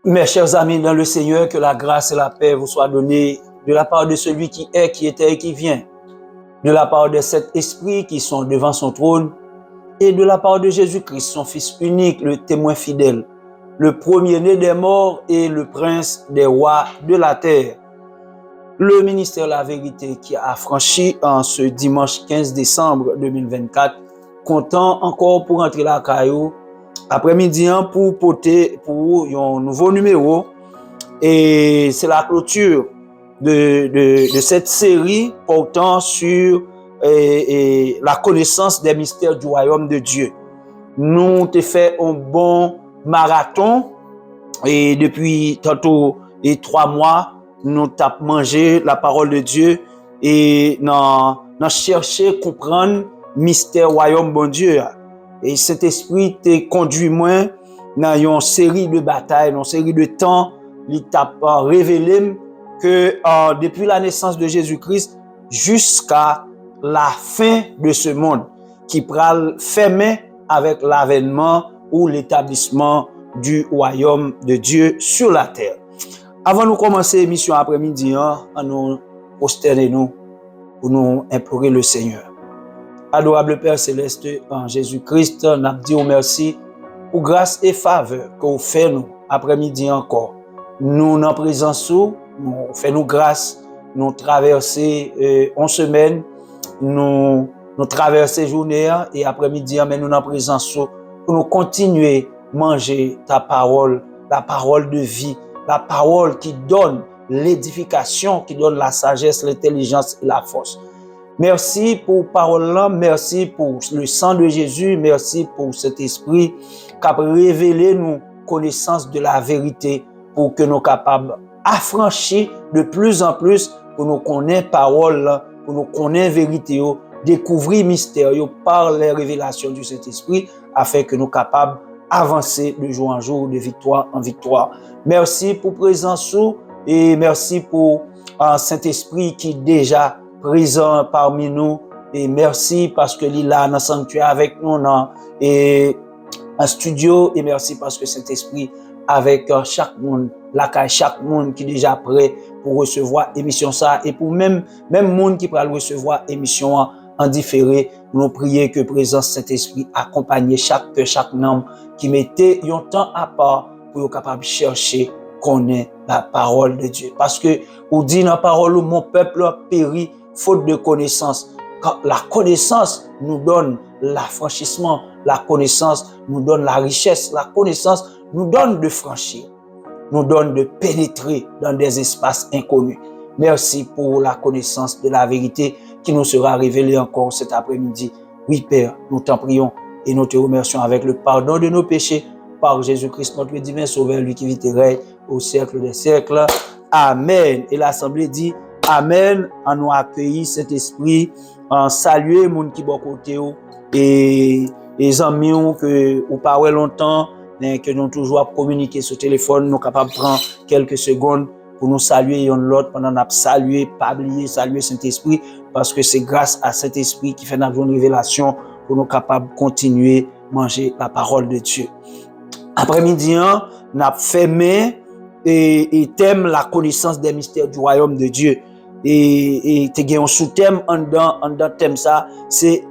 Mes chers amis dans le Seigneur, que la grâce et la paix vous soient données de la part de celui qui est, qui était et qui vient, de la part de cet esprit qui sont devant son trône et de la part de Jésus-Christ, son Fils unique, le témoin fidèle, le premier-né des morts et le prince des rois de la terre. Le ministère de la vérité qui a affranchi en ce dimanche 15 décembre 2024, comptant encore pour entrer la caillou, après-midi pour porter pour un nouveau numéro, et c'est la clôture de cette série portant sur la connaissance des mystères du royaume de Dieu. Nous avons fait un bon marathon et depuis tantôt 3 mois, nous avons mangé la parole de Dieu et nous avons cherché à comprendre le mystère du royaume de Dieu. Et cet esprit t'a conduit moi dans une série de batailles, dans une série de temps, il t'a révélé que depuis la naissance de Jésus-Christ jusqu'à la fin de ce monde, qui pral fermer avec l'avènement ou l'établissement du royaume de Dieu sur la terre. Avant de commencer l'émission après-midi, nous prosternons pour nous implorer le Seigneur. Adorable Père Céleste, en Jésus-Christ, nous disons merci pour grâce et faveur que vous faites nous après-midi encore. Nous, en présence, nous faisons grâce, nous traverser en semaine, nous traverser journée et après-midi, mais nous en présence pour nous continuer à manger ta parole, la parole de vie, la parole qui donne l'édification, qui donne la sagesse, l'intelligence et la force. Merci pour parole-là, merci pour le sang de Jésus, merci pour cet esprit qui a révélé nos connaissances de la vérité pour que nous soyons capables d'affranchir de plus en plus pour nous connaître parole, pour nous connaître vérité, découvrir mystère par les révélations du Saint-Esprit afin que nous soyons capables d'avancer de jour en jour, de victoire en victoire. Merci pour présence et merci pour un Saint-Esprit qui déjà présent parmi nous et merci parce que il est là dans le sanctuaire avec nous et en studio et merci parce que Saint-Esprit avec chaque monde, chaque monde qui est déjà prêt pour recevoir émission ça et pour même monde qui peut recevoir émission en différé, nous prions que présence Saint-Esprit accompagne chaque cœur, chaque âme qui mettait un temps à part pour être capable de chercher, connaître la parole de Dieu. Parce que, on dit dans la parole, mon peuple a péri faute de connaissance. Quand la connaissance nous donne l'affranchissement, la connaissance nous donne la richesse, la connaissance nous donne de franchir, nous donne de pénétrer dans des espaces inconnus. Merci pour la connaissance de la vérité qui nous sera révélée encore cet après-midi. Oui, Père, nous t'en prions et nous te remercions avec le pardon de nos péchés par Jésus-Christ, notre divin Sauveur, lui qui vit et règne au siècle des siècles. Amen. Et l'Assemblée dit Amen. En nous accueillir cet esprit, en saluer moun qui bon côté et les amis que ou pas longtemps, mais que nous toujours communiquer sur téléphone, nous capables de prendre quelques secondes pour nous saluer l'autre pendant qu'on a salué, pas oublier saluer Saint-Esprit, parce que c'est grâce à Saint-Esprit qui fait notre révélation pour nous capables de continuer à manger la parole de Dieu. Après-midi, on a fermé et thème la connaissance des mystères du royaume de Dieu. Et tu as un sous-thème en dans thème ça, c'est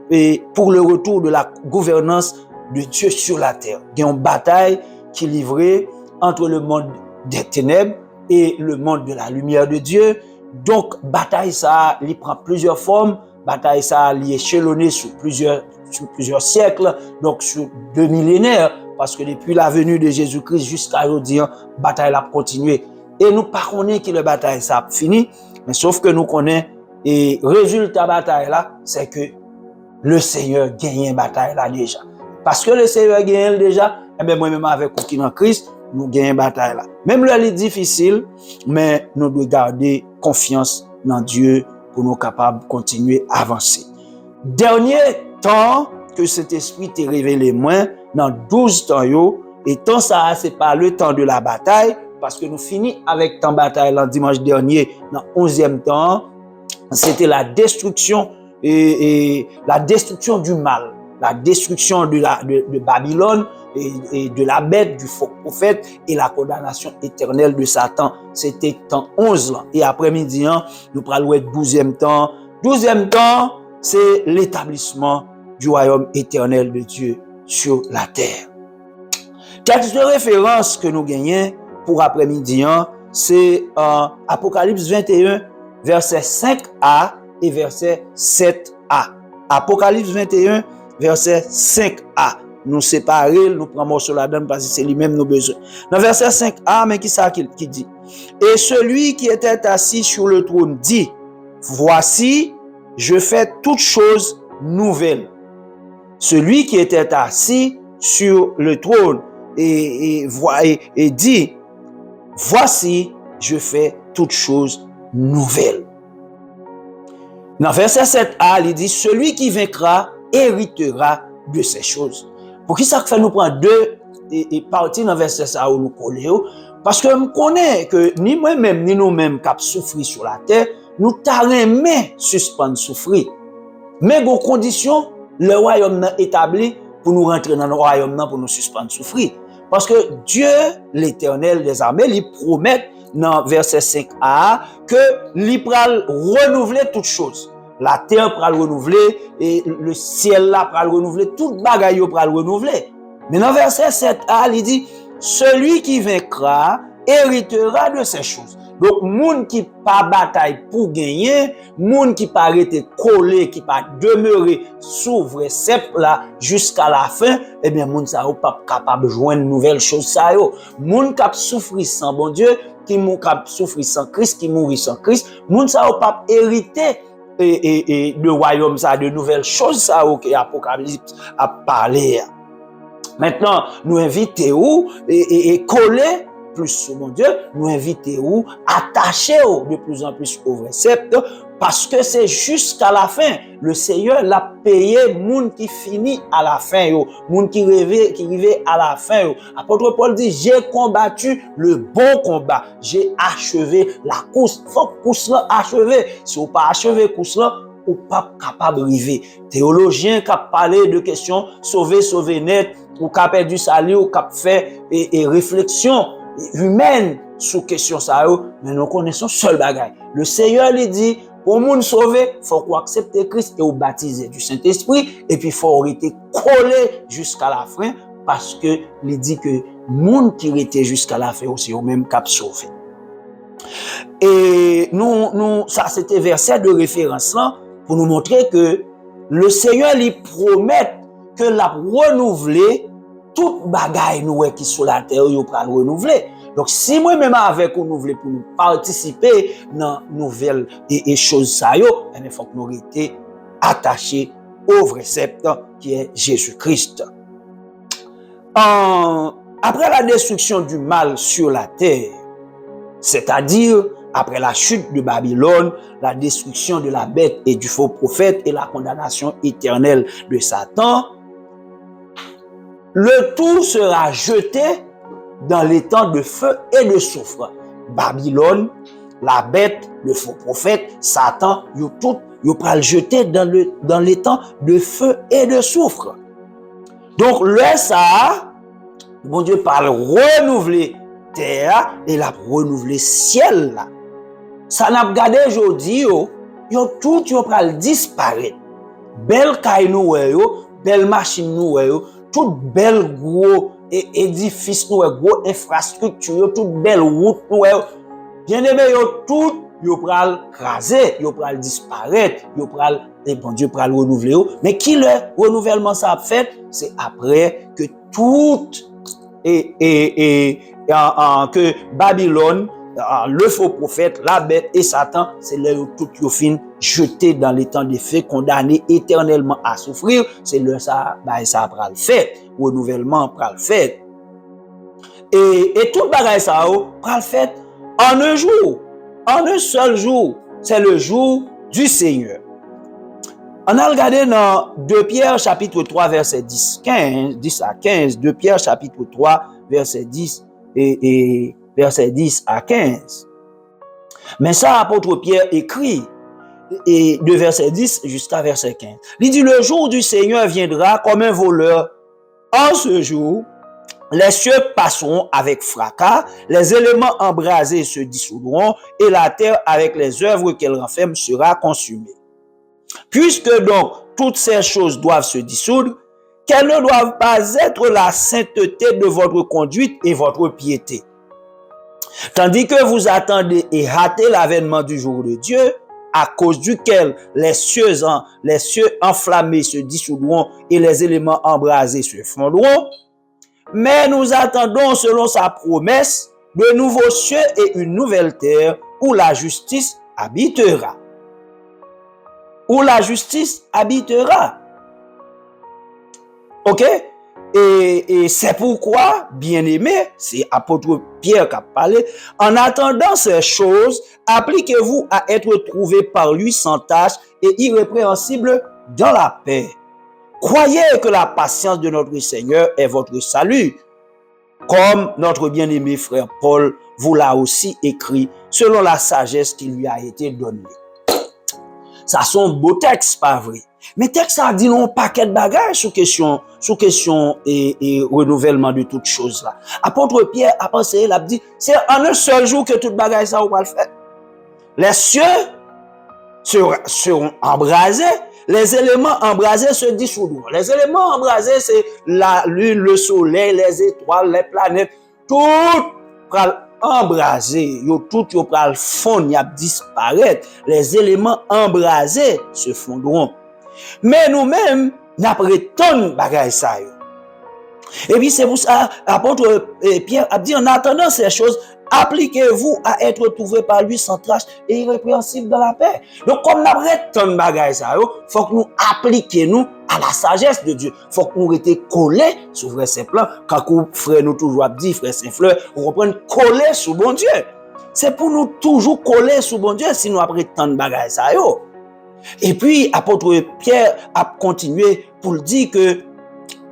pour le retour de la gouvernance de Dieu sur la terre. Il y a une bataille qui est livrée entre le monde des ténèbres et le monde de la lumière de Dieu. Donc, bataille ça, il prend plusieurs formes. Bataille ça, il est échelonné sur plusieurs siècles, donc sur 2 millénaires, parce que depuis la venue de Jésus-Christ jusqu'à aujourd'hui, bataille a continué. Et nous ne connaissons pas que la bataille ça a fini, mais sauf que nous connaissons, et résultat de la bataille là, c'est que le Seigneur gagne la bataille là déjà. Parce que le Seigneur gagne déjà, et bien moi-même avec qui dans Christ, nous gagnons la bataille là. Même là, elle est difficile, mais nous devons garder confiance dans Dieu pour nous capables de continuer à avancer. Dernier temps que cet esprit t'est révélé moins, dans 12 temps yo, et temps ça, c'est pas le temps de la bataille, parce que nous finissons avec temps bataille le dimanche dernier, dans 11e temps, c'était la destruction et la destruction du mal, la destruction de Babylone et de la bête, du faux prophète et la condamnation éternelle de Satan. C'était temps 11 là. Et après-midi, nous parlons de 12e temps. 12e temps, c'est l'établissement du royaume éternel de Dieu sur la terre. Quelques références que nous gagnons pour après-midi, c'est Apocalypse 21, verset 5a et verset 7a. Apocalypse 21, verset 5a. Nous séparer, nous prenons sur la donne parce que c'est lui-même nos besoins. Dans verset 5a, mais qui ça qui dit? Et celui qui était assis sur le trône dit, voici, je fais toutes choses nouvelles. Celui qui était assis sur le trône et dit, voici, je fais toutes choses nouvelles. Dans verset 7a, il dit, celui qui vaincra héritera de ces choses. Pour qui ça fait nous prendre deux et partir dans verset ça où nous collons? Parce que je connais que ni moi-même, ni nous-mêmes qui souffrir sur la terre, nous t'arrêtons suspendre souffrir. Mais aux conditions, le royaume est établi pour nous rentrer dans le royaume pour nous suspendre souffrir. Parce que Dieu, l'Éternel des armées, lui promet dans verset 5a que lui pral renouveler toutes choses. La terre pral renouveler et le ciel là pral renouveler, toute bagaille pral renouveler. Mais dans verset 7a, il dit celui qui vaincra héritera de ces choses. Donc moun qui pas bataille pour gagner, moun qui pas arrêter coller, qui pas demeurer sous vrai cep là jusqu'à la fin, eh bien moun ça pas capable joindre nouvelle chose ça yo. Moun qui souffrir sans bon Dieu, qui souffrir sans Christ, qui mourir sans Christ, moun ça pas hériter et le royaume ça de nouvelles choses ça que Apocalypse a parlé. Maintenant, nous invitons et coller plus sur mon Dieu, nous invitons attacher de plus en plus au récepte parce que c'est jusqu'à la fin. Le Seigneur l'a payé moun qui finit à la fin moun qui arrive à la fin Apôtre Paul dit j'ai combattu le bon combat, j'ai achevé la course. Faut que course là achevé. Si on pas achevé course là, ou pas capable d'arriver. Théologien qui a parlé de questions sauver net, ou qui a perdu salut, ou qui a fait et réflexion humaine sur question ça, mais nous connaissons seul bagaille. Le Seigneur lui dit pour monde sauver, faut qu'on accepte Christ et au baptiser du Saint-Esprit et puis faut rester collé jusqu'à la fin parce que il dit que monde qui était jusqu'à la fin aussi au même cap sauvé. Et ça c'était verset de référence là pour nous montrer que le Seigneur lui promet que la renouveler toute bagaille nous qui sur la terre yo pral renouveler. Donc si moi même avec nous voulons pour nous participer dans nouvelles et choses ça yo, il faut que nous restions attachés au vrai sceptre qui est Jésus-Christ. Après la destruction du mal sur la terre, c'est-à-dire après la chute de Babylone, la destruction de la bête et du faux prophète et la condamnation éternelle de Satan, le tout sera jeté dans les temps de feu et de soufre. Babylone, la bête, le faux prophète, Satan, ils pral jeter dans les temps de feu et de soufre. Donc, le ça, bon Dieu parle renouveler terre et la renouveler ciel là. Ça n'a pas gardé aujourd'hui, yo tout yo pral disparaître. Belle caille nou yo, belle machine nou yo, tout belle gros édifice nou gros infrastructure, tout belle route nou yo. Bien aimé yo tout yo pral craser, yo pral disparaître, yo pral et bon Dieu pral renouveler yo. Mais qui le renouvellement ça a fait, c'est après que tout que Babylone, le faux prophète, la bête et Satan, c'est là où tout yo fin jeté dans les temps de feu, condamné éternellement à souffrir. C'est là ça, ça pral fait, renouvellement pral fait. Et tout bagay ça pral fait en un jour, en un seul jour. C'est le jour du Seigneur. On a regardé dans 2 Pierre chapitre 3 verset 10 à 15, 2 Pierre chapitre 3 verset 10 et verset 10 à 15. Mais ça, apôtre Pierre écrit et de verset 10 jusqu'à verset 15. Il dit, le jour du Seigneur viendra comme un voleur. En ce jour, les cieux passeront avec fracas, les éléments embrasés se dissoudront et la terre avec les œuvres qu'elle renferme sera consumée. Puisque donc toutes ces choses doivent se dissoudre, qu'elles ne doivent pas être la sainteté de votre conduite et votre piété. Tandis que vous attendez et hâtez l'avènement du jour de Dieu, à cause duquel les cieux enflammés se dissoudront et les éléments embrasés se fondront, mais nous attendons selon sa promesse de nouveaux cieux et une nouvelle terre où la justice habitera. Où la justice habitera. Ok? Et c'est pourquoi, bien-aimé, c'est apôtre Pierre qui a parlé, en attendant ces choses, appliquez-vous à être trouvés par lui sans tache et irrépréhensible dans la paix. Croyez que la patience de notre Seigneur est votre salut, comme notre bien-aimé frère Paul vous l'a aussi écrit, selon la sagesse qui lui a été donnée. Ça sont beaux textes, pas vrai? Mais texte ça dit non paquet de bagages sur question et renouvellement de toutes choses là. Apôtre Pierre a pensé, il a dit, c'est en un seul jour que toute bagage ça va le faire. Les cieux seront embrasés, les éléments embrasés se dissoudront. Les éléments embrasés, c'est la lune, le soleil, les étoiles, les planètes, tout va embrasé, tout va fondre, y a disparaître. Les éléments embrasés se fondront. Mais nous-mêmes, nous prétendons bagay ça. Et puis c'est pour ça, apôtre Pierre a dit, en attendant ces choses, appliquez-vous à être trouvés par lui sans tache et irrépréhensible dans la paix. Donc comme nous prétendons bagay ça, faut que nous appliquions à la sagesse de Dieu. Faut que nous restions collés sur vrai Saint-Plan. Quand frère nous toujours dit, frère Saint-Fleur, on reprend collés sur bon Dieu. C'est pour nous toujours coller sur bon Dieu si nous prétendons bagay ça. Et puis, apôtre Pierre a continué pour dire que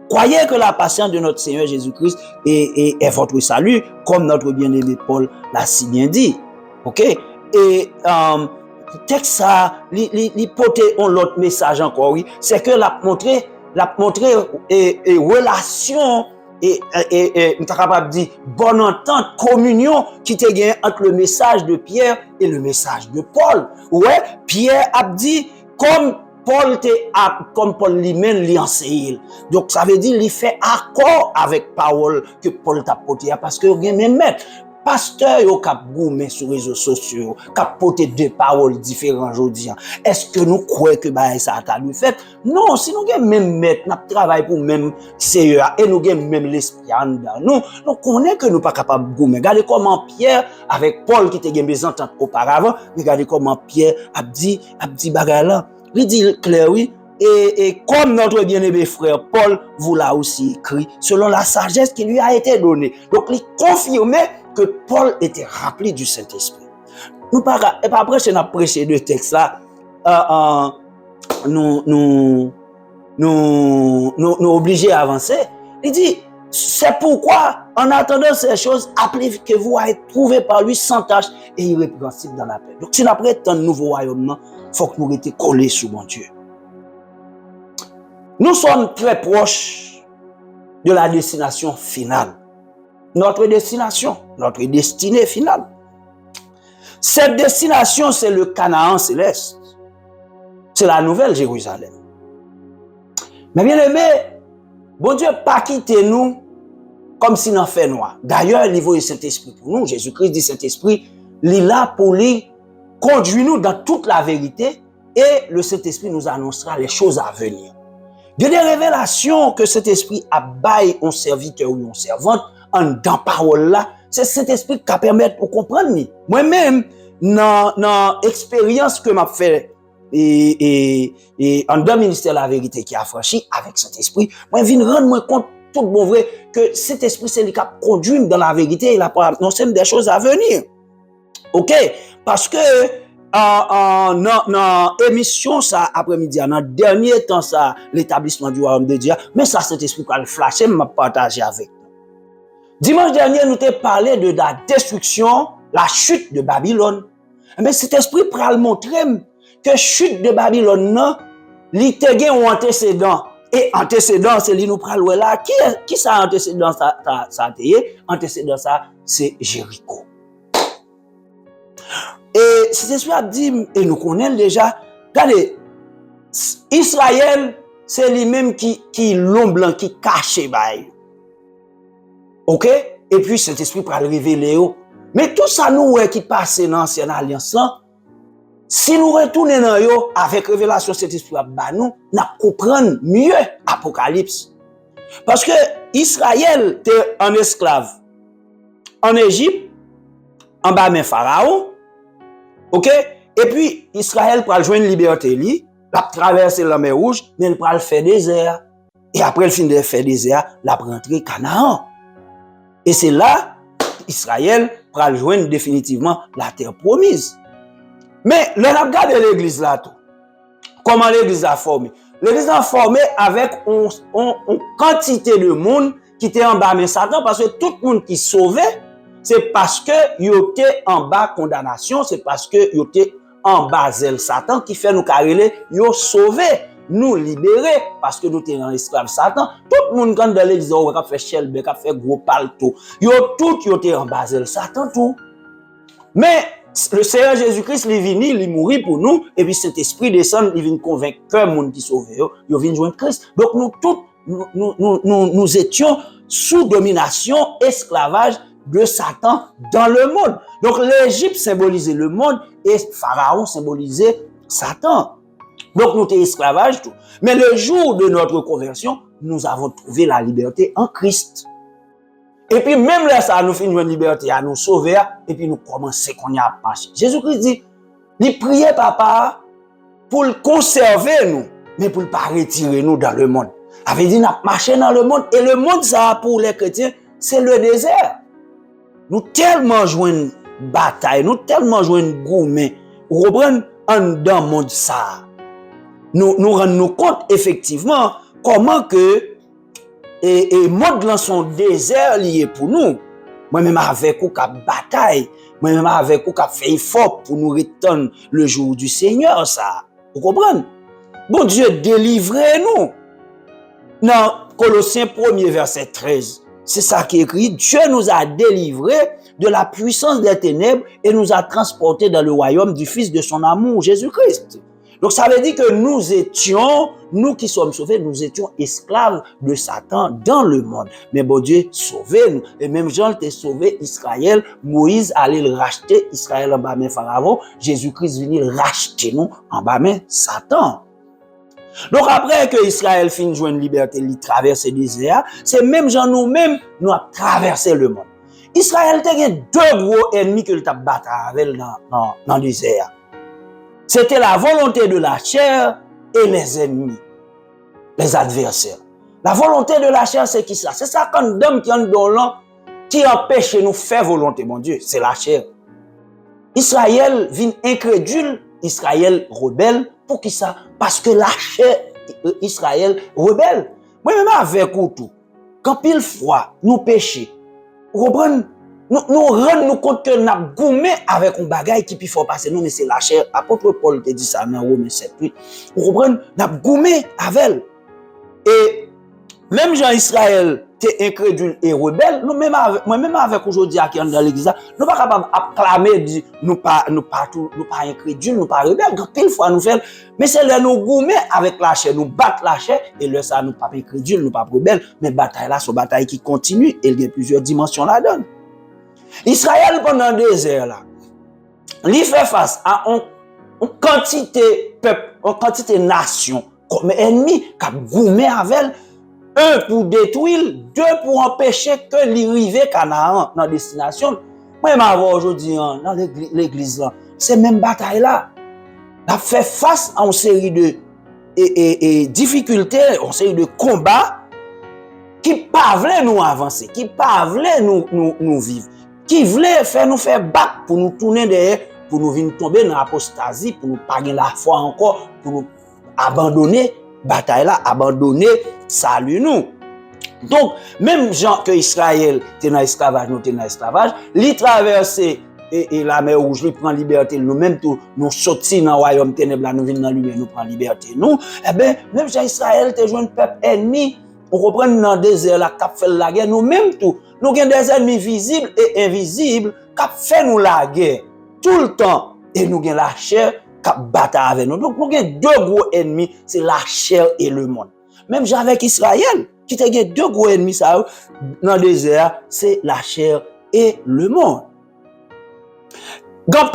croyez que la patience de notre Seigneur Jésus-Christ est votre salut, comme notre bien-aimé Paul l'a si bien dit. Ok? Et texte ça, il porte un autre message encore, oui, c'est que l'a montré relation nous sommes capables de dire bonne entente, communion qui te gagne entre le message de Pierre et le message de Paul. Ouais, Pierre a dit comme Paul lui-même lui enseigne. Donc ça veut dire il fait accord avec parole que Paul t'a porté parce que il y a même maître pasteur yo k'ap goumé sur les réseaux sociaux, k'ap porté deux paroles différentes aujourd'hui. Est-ce que nous croyons que ça t'a lui fait? Non, si nous avons même maître, nous travaillons pour même Seigneur et nous avons même l'esprit en dedans. Nous connaissons que nous pas capable de goumé. Regardez comment Pierre avec Paul qui était des ententes auparavant, regardez comment Pierre a dit bagay là. Il dit clair oui. Et comme notre bien-aimé frère Paul vous l'a aussi écrit, selon la sagesse qui lui a été donnée. Donc, il confirmait que Paul était rempli du Saint-Esprit. Nous pas après nous prêché de texte là, nous obligés à avancer. Il dit, c'est pourquoi, en attendant ces choses, appliquez-vous à être trouvé par lui sans tâche et irrépréhensible dans la paix. Donc, si nous apprêtons un nouveau royaume, il faut que nous restions collés sur mon Dieu. Nous sommes très proches de la destination finale. Notre destination, notre destinée finale. Cette destination, c'est le Canaan céleste. C'est la nouvelle Jérusalem. Mais bien aimé, bon Dieu pas quitter nous comme si nous fait noir. D'ailleurs, il veut le Saint-Esprit pour nous. Jésus-Christ dit Saint-Esprit, il est là pour lui conduire nous dans toute la vérité et le Saint-Esprit nous annoncera les choses à venir. Il y a des révélations que cet esprit a baillé un serviteur ou une servante dans parole là, c'est cet esprit qui permet de comprendre. Moi-même, dans l'expérience que m'a fait et en dans le ministère de la vérité qui a franchi avec cet esprit, moi je viens rendre compte tout bon vrai que cet esprit c'est lui qui conduit dans la vérité, il a annoncé des choses à venir. OK? Parce que dans émission ça après-midi, dans dernier temps ça l'établissement du royaume de Dieu, mais ça cet esprit qui a flashé m'a partagé avec nous. Dimanche dernier nous t'ai parlé de la destruction, la chute de Babylone. Mais cet esprit pral montrer que chute de Babylone non, li te gen un antécédent et antécédent c'est li nous pral là qui ça antécédent ça antécédent ça c'est Jéricho. Et cet esprit a dit, et nous connaissons déjà, regardez, Israël, c'est lui-même qui l'homme blanc, qui cache bail. OK? Et puis cet esprit pour le révéler. Mais tout ça, nous, qui passe dans l'ancienne alliance, si nous retournons dans yo, avec révélation, cet esprit a nous comprenons mieux Apocalypse. Parce que Israël était un esclave en Égypte, en bas de Pharaon. OK? Et puis, Israël pour jouer une liberté, il a traversé la mer Rouge, mais il va faire désert. Et après, il finit de faire désert, il a rentré Canaan. Et c'est là, Israël va joindre définitivement la terre promise. Mais, le regard de l'église là, tout. Comment l'église a formé? L'église a formé avec une quantité de monde qui était en bas de Satan, parce que tout le monde qui sauvait, c'est parce que yo était en bas condamnation, c'est parce que yo était en bas zèle Satan qui fait nous carrer, yo sauver, nous libérer parce que nous étions en esclave Satan. Tout le monde quand dans l'église on a fait chelbe, a fait gros palto. Yo était en bas zèle Satan tout. Mais le Seigneur Jésus-Christ il venu, il mourit pour nous et puis cet esprit descend, il vient convaincre que monde qui sauve yo vient joindre Christ. Donc nous tous nous étions sous domination, esclavage de Satan dans le monde. Donc l'Égypte symbolisait le monde et Pharaon symbolisait Satan. Donc nous étions esclavage tout. Mais le jour de notre conversion, nous avons trouvé la liberté en Christ. Et puis même là ça nous fait une liberté à nous sauver et puis nous commençons qu'on y a marché. Jésus-Christ dit, il priait papa pour le conserver nous, mais pour ne pas retirer nous dans le monde. Avait dit, nous marché dans le monde et le monde ça pour les chrétiens, c'est le désert. Nous tellement jouons une bataille, nous tellement jouons une gourmet. Vous comprenez? Dans le monde ça. Nous rendons compte effectivement comment que et monde dans son désert lié pour nous. Moi-même avec vous qui bataille, moi-même avec vous qui fait effort pour nous retenir le jour du Seigneur ça. Vous comprenez? Bon Dieu, délivrez-nous. Dans Colossiens 1er verset 13. C'est ça qui est écrit. Dieu nous a délivrés de la puissance des ténèbres et nous a transportés dans le royaume du Fils de son amour, Jésus-Christ. Donc ça veut dire que nous qui sommes sauvés, nous étions esclaves de Satan dans le monde. Mais bon Dieu, sauvez-nous. Et même Jean t'a sauvé Israël. Moïse allait le racheter, Israël en bas main Pharaon. Jésus-Christ venait racheter nous en bas main Satan. Donc après que Israël finit jouer une liberté, il traverse le désert, c'est même Jean nous-mêmes, nous avons traversé le monde. Israël a deux gros ennemis que t'a battu avec dans le désert. C'était la volonté de la chair et les ennemis, les adversaires. La volonté de la chair, c'est qui ça? C'est ça quand d'homme qui en dans qui empêche nous faire volonté, mon Dieu, c'est la chair. Israël vient incrédule, Israël rebelle, pour qui ça? Parce que la chair, Israël rebelle. Moi-même avec tout, quand pile fois, nous péchons, nous rendons compte que nous avons goumé avec un bagage qui peut faire passer nous, mais c'est la chair. Apôtre Paul te dit ça dans Romains 7, 8. Vous comprenez? Nous avons goumé avec elle. Et même Jean-Israël était incrédule et rebelle, moi-même avec aujourd'hui qui est dans l'église, nous ne sommes pas capables d'acclamer, nous pas incrédule, nous pas rebelle. Quand pile fois nous faisons, mais c'est là nous goumé avec la chair, nous battons la chair, et là ça nous pas incrédule, nous pas rebelle, mais bataille là, c'est une bataille qui continue, et il y a plusieurs dimensions là-dedans. Israël pendant le désert là, il fait face à une quantité peuple, une quantité nation comme ennemi qui a goumé avec elle. Un pour détruire, deux pour empêcher que l'arrivée Canaan dans la destination. Moi, je vais aujourd'hui dans l'église là, c'est même bataille là. On a fait face à une série de difficultés, une série de combats qui pas voulaient nous avancer, qui pas voulaient nous vivre, qui voulaient nous faire battre pour nous tourner derrière, pour nous venir tomber dans l'apostasie, pour nous pas gagner la foi encore, pour nous abandonner bataille là, abandonner salut nous. Donc même gens que Israël était dans l'esclavage, nous était dans l'esclavage, li traverser et la mer rouge, li prend liberté, nous même tout nous sorti dans le royaume ténèbres, nous venons dans la lumière, nous prend liberté nous. Eh ben même gens Israël était joué un peuple ennemi, on reprend dans le désert là qui fait la guerre, nous même tout, nous avons des ennemis visibles et invisibles qui fait nous la guerre tout le temps et nous avons la chair qui battre avec nous. Donc, nous avons deux gros ennemis, c'est la chair et le monde. Même avec Israël, qui a deux gros ennemis ça, dans le désert, c'est la chair et le monde. Quand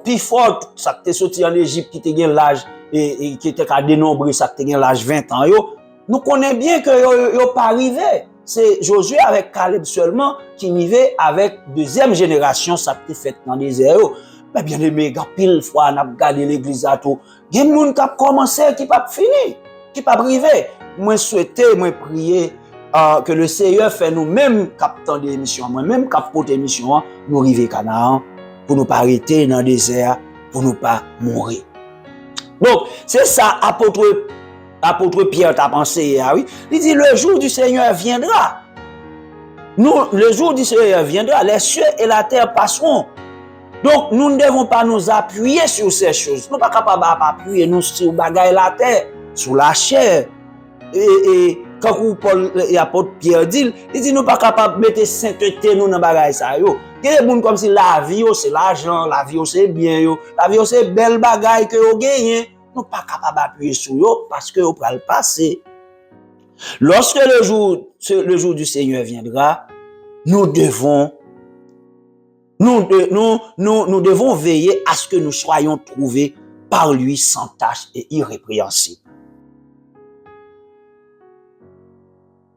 plus fort, ça qui était sorti en Égypte, qui était l'âge, et qui était à dénombrer, ça qui était l'âge 20 ans, nous connaissons bien que yo pas arrivé. C'est Josué avec Caleb seulement qui arrivait avec deuxième génération, ça qui était fait dans le désert. Mais bien aimé, pile fois, on a regardé l'église à tout. Il y a des gens qui ont commencé, qui n'ont pas fini, qui n'ont pas privé. Moi, souhaiter, moi, prier que le Seigneur fait nous-mêmes, captant des émissions, moi-même, captant des émissions, nous arriver à Canaan, pour ne pas arrêter dans le désert, pour ne pas mourir. Donc, c'est ça, apôtre Pierre t'a pensé, oui. Il dit, le jour du Seigneur viendra. Le jour du Seigneur viendra, les cieux et la terre passeront. Donc, nous ne devons pas nous appuyer sur ces choses. Nous ne sommes pas capables d'appuyer nous sur la terre, sur la chair. Et quand Paul et l'apôtre Pierre dit, il dit nous ne sommes pas capables de mettre sainteté nous dans les choses. Il y a des gens comme si la vie, c'est l'argent, la vie, c'est bien, la vie, c'est belle bagaille que vous gagnez. Nous ne sommes pas capables d'appuyer sur eux parce que vous pouvez le passer. Lorsque le jour du Seigneur viendra, nous devons veiller à ce que nous soyons trouvés par lui sans tache et irrépréhensibles.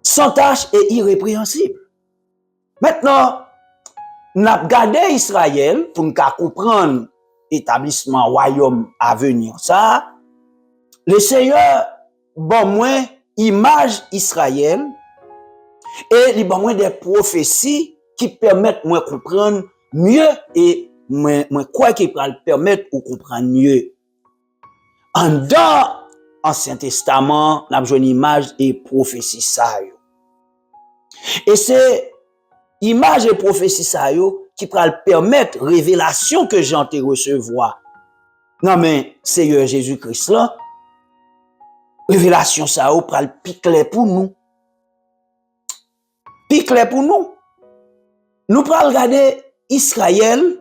Sans tache et irrépréhensible. Maintenant, nous avons gardé Israël pour nous comprendre l'établissement royaume à venir. Ça, le Seigneur, bon moins, image Israël et il bon moins des prophéties qui permettent de comprendre mieux et quoi qui peut permettre de comprendre mieux. Dans l'Ancien Testament, nous avons une image et prophétie ça. Et c'est image et prophétie ça qui peut permettre révélation que Jean te recevoir. Non mais Seigneur Jésus-Christ là, révélation ça peut le plus clair pour nous. Puis clair pour nous. Nous pral regarder Israël,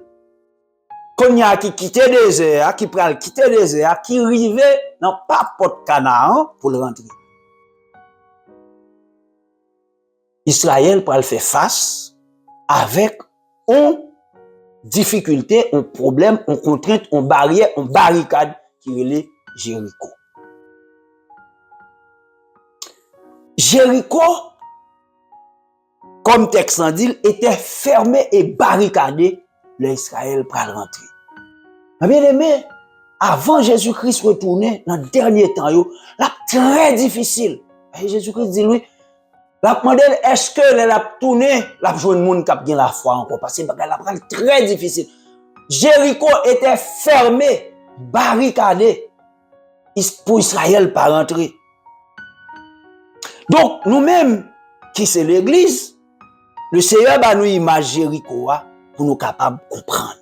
qu'on y a qui quitté le désert, qui pral quitter le désert, qui arrivait dans pas porte Canaan pour le rentrer. Israël pral faire face avec une difficulté, un problème, une contrainte, une barrière, une barricade qui est Jéricho. Jéricho, comme texte en dit, était fermé et barricadé, l'Israël pral rentrer. Bien aimé, avant Jésus-Christ retourner dans le dernier temps, là très difficile. Et Jésus-Christ dit lui, la demande est-ce que la tourné, la jeune monde qui a bien la foi encore parce que la pral très difficile. Jéricho était fermé, barricadé pour Israël pas rentrer. Donc nous-mêmes qui c'est l'église, le Seigneur va nous imaginer Jéricho pour nous capables de comprendre.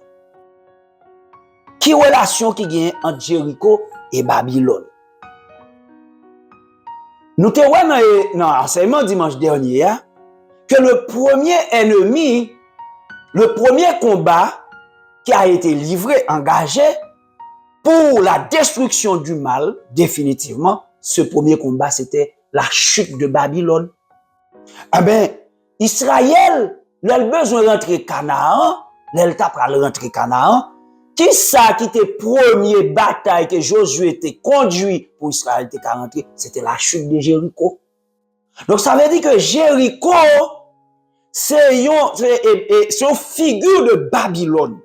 Qui relation qui gagne entre Jéricho et Babylone? Nous te voyons dans l'enseignement dimanche dernier que le premier ennemi, le premier combat qui a été livré, engagé pour la destruction du mal, définitivement, ce premier combat c'était la chute de Babylone. Eh bien, Israël, il a besoin de rentrer Canaan, l'État pour rentrer Canaan. Qui ça qui était première bataille que Josué était conduit pour Israël était rentrer? C'était la chute de Jéricho. Donc ça veut dire que Jéricho, c'est une figure de Babylone.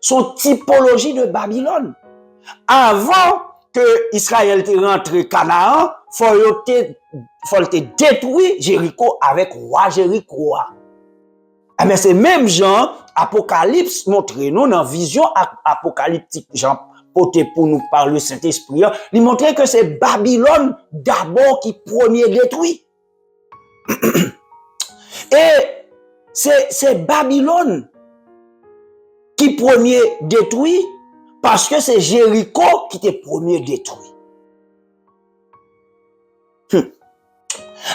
Son typologie de Babylone. Avant que Israël te rentré Canaan, faut te détruire Jéricho avec roi Jéricho. Mais c'est même Jean, Apocalypse montre nous dans vision apocalyptique, Jean porté pour nous par le Saint-Esprit, il montrait que c'est Babylone d'abord qui premier détruit. Et c'est Babylone qui premier détruit parce que c'est Jéricho qui était premier détruit.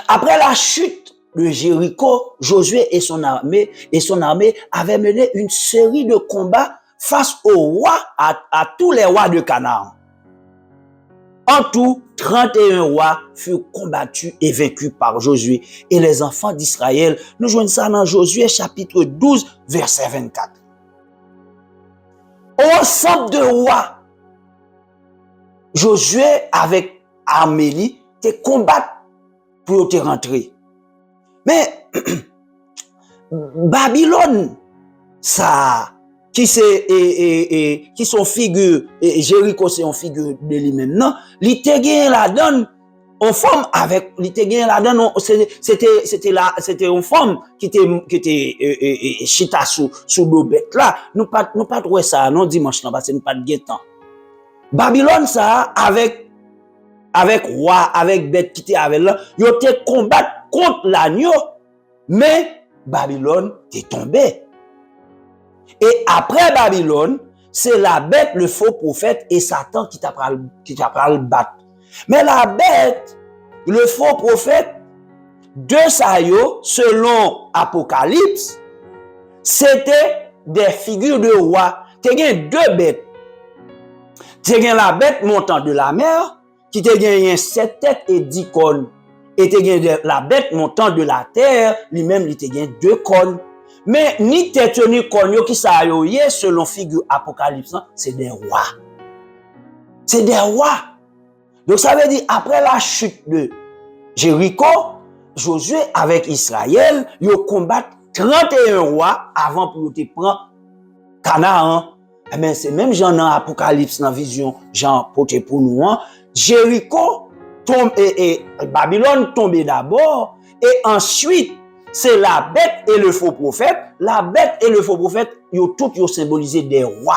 Après la chute de Jéricho, Josué et son armée avaient mené une série de combats face aux rois, à tous les rois de Canaan. En tout, 31 rois furent combattus et vaincus par Josué et les enfants d'Israël. Nous joignons ça dans Josué chapitre 12, verset 24. Ensemble de rois, Josué avec Armélie te combattent pour te rentrer. Mais Babylone, ça, qui sont figures, et Jéricho c'est une figure de lui-même, non? Il te gagne la donne en forme avec, il te gagne la donne, c'était une forme qui était chita sous deux bêtes là. Nous pas trouver ça, non, dimanche là, parce que nous pas de temps. Babylone, ça, avec roi, avec bête qui était avec là, ils ont été combattre contre l'agneau, mais Babylone est tombé. Et après Babylone, c'est la bête, le faux prophète et Satan qui t'a le battre. Mais la bête, le faux prophète, de ça yo, selon Apocalypse, c'était des figures de rois. Tu as deux bêtes. Tu as la bête montant de la mer, qui te gagné 7 têtes et 10 cornes. Et te gagné la bête montant de la terre, lui-même, il te gagné 2 cornes. Mais ni tête ni cornes qui ça yo selon figure Apocalypse, c'est des rois. C'est des rois. Donc ça veut dire, après la chute de Jéricho, Josué avec Israël, ils combattent 31 rois avant pour te prendre Canaan. Eh bien, c'est même Jean dans Apocalypse, dans vision, Jean porté pour nous. Jéricho tombe et Babylone tombe d'abord, et ensuite, c'est la bête et le faux prophète. La bête et le faux prophète, ils ont tous symbolisé des rois.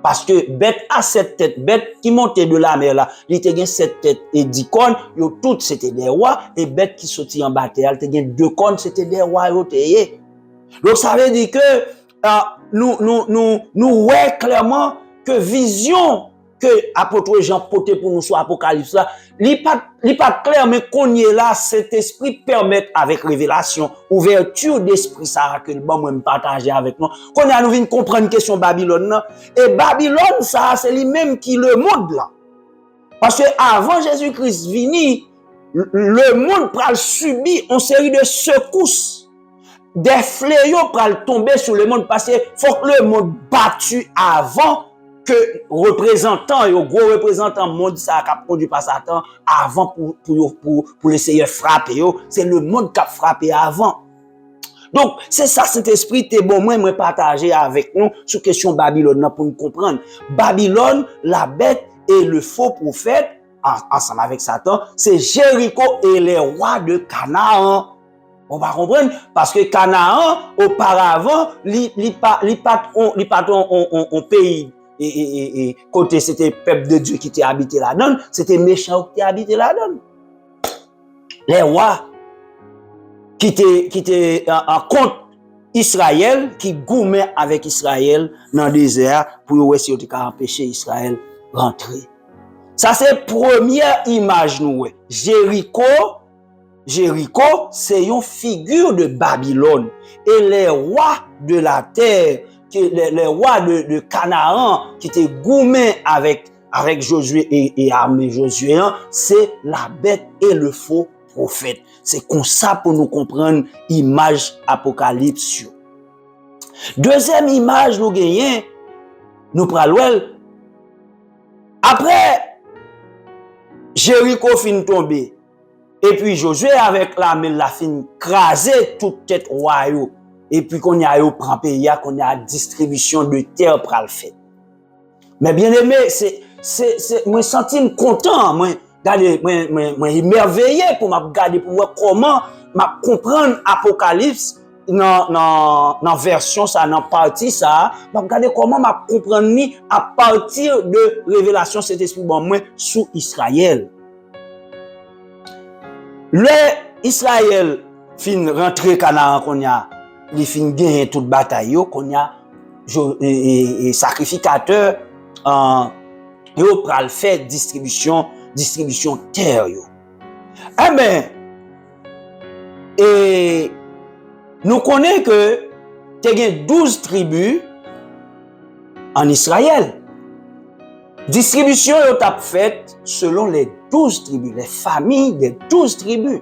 Parce que bête a 7 têtes, bête qui montait de la mer là, il était 7 têtes et 10 cornes, ils toutes c'était des rois, et bête qui sortit en bataille, il était 2 cornes, c'était des rois. Donc ça veut dire que nous voyons clairement que vision que apôtre Jean porté pour nous sur Apocalypse là, li pas clair mais qu'on y est là, cet esprit permet avec révélation, ouverture d'esprit ça que le bon moi me partager avec nous. Qu'on a nous vinn comprendre question Babylone là, et Babylone ça c'est lui-même qui le monde là. Parce que avant Jésus-Christ vini, le monde pral subir une série de secousses. Des fléaux pral tomber sur le monde parce que faut que le monde battu avant que représentants et gros représentants monde ça a produit par Satan avant pour essayer de frapper c'est le monde qui a frappé avant. Donc c'est ça cet esprit t'es bon moi partager avec nous sur question Babylone pour nous comprendre. Babylone, la bête et le faux prophète ensemble avec Satan, c'est Jéricho et les rois de Canaan. On va comprendre parce que Canaan auparavant on pays et côté c'était peuple de Dieu qui était habité là-dedans, c'était méchant qui était habité là-dedans. Les rois qui étaient en contre Israël, qui goumaient avec Israël dans le désert pour essayer de empêcher Israël rentrer. Ça c'est première image nous. Jéricho, c'est une figure de Babylone et les rois de la terre, les rois de Canaan qui étaient gourmets avec Josué et armée Josué, c'est la bête et le faux prophète. C'est comme ça pour nous comprendre l'image Apocalypse. Deuxième image nous gagnons, nous prenons après Jéricho fin tombé et puis Josué avec l'armée la fin craser toute tête royale et puis qu'on y a eu prend pays qu'on y a distribution de terre pour le fait. Mais bien aimé, c'est moi senti content moi émerveillé pour m'a regarder pour moi comment m'a comprendre Apocalypse dans version ça dans partie ça m'a regarder comment m'a comprendre ni à partir de révélation cet esprit bon moi sous Israël. Le Israël fin rentrer Canaan qu'on y a il fin gagner toute bataille qu'on y a et sacrificateur yo pral faire distribution terre yo. Eh ben et nous connaissons que il y a 12 tribus en Israël. Distribution est faite selon les 12 tribus, les familles des 12 tribus.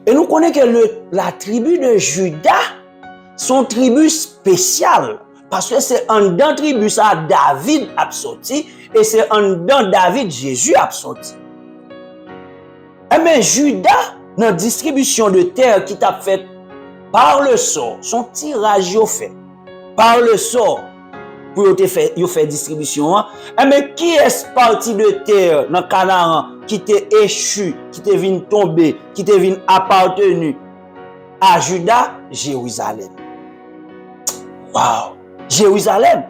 Et nous connaissons que la tribu de Juda, son tribu spéciale, parce que c'est en dans tribu ça David a sorti et c'est en dans David Jésus a sorti. Eh bien Juda, dans la distribution de terre qui t'a fait par le sort, son tirage yo fait par le sort pour yo faire distribution. Eh bien qui est parti de terre dans Canaan qui t'est échu, qui t'est venu tomber, qui t'est venu appartenu à Juda? Jérusalem. Wow! Jérusalem,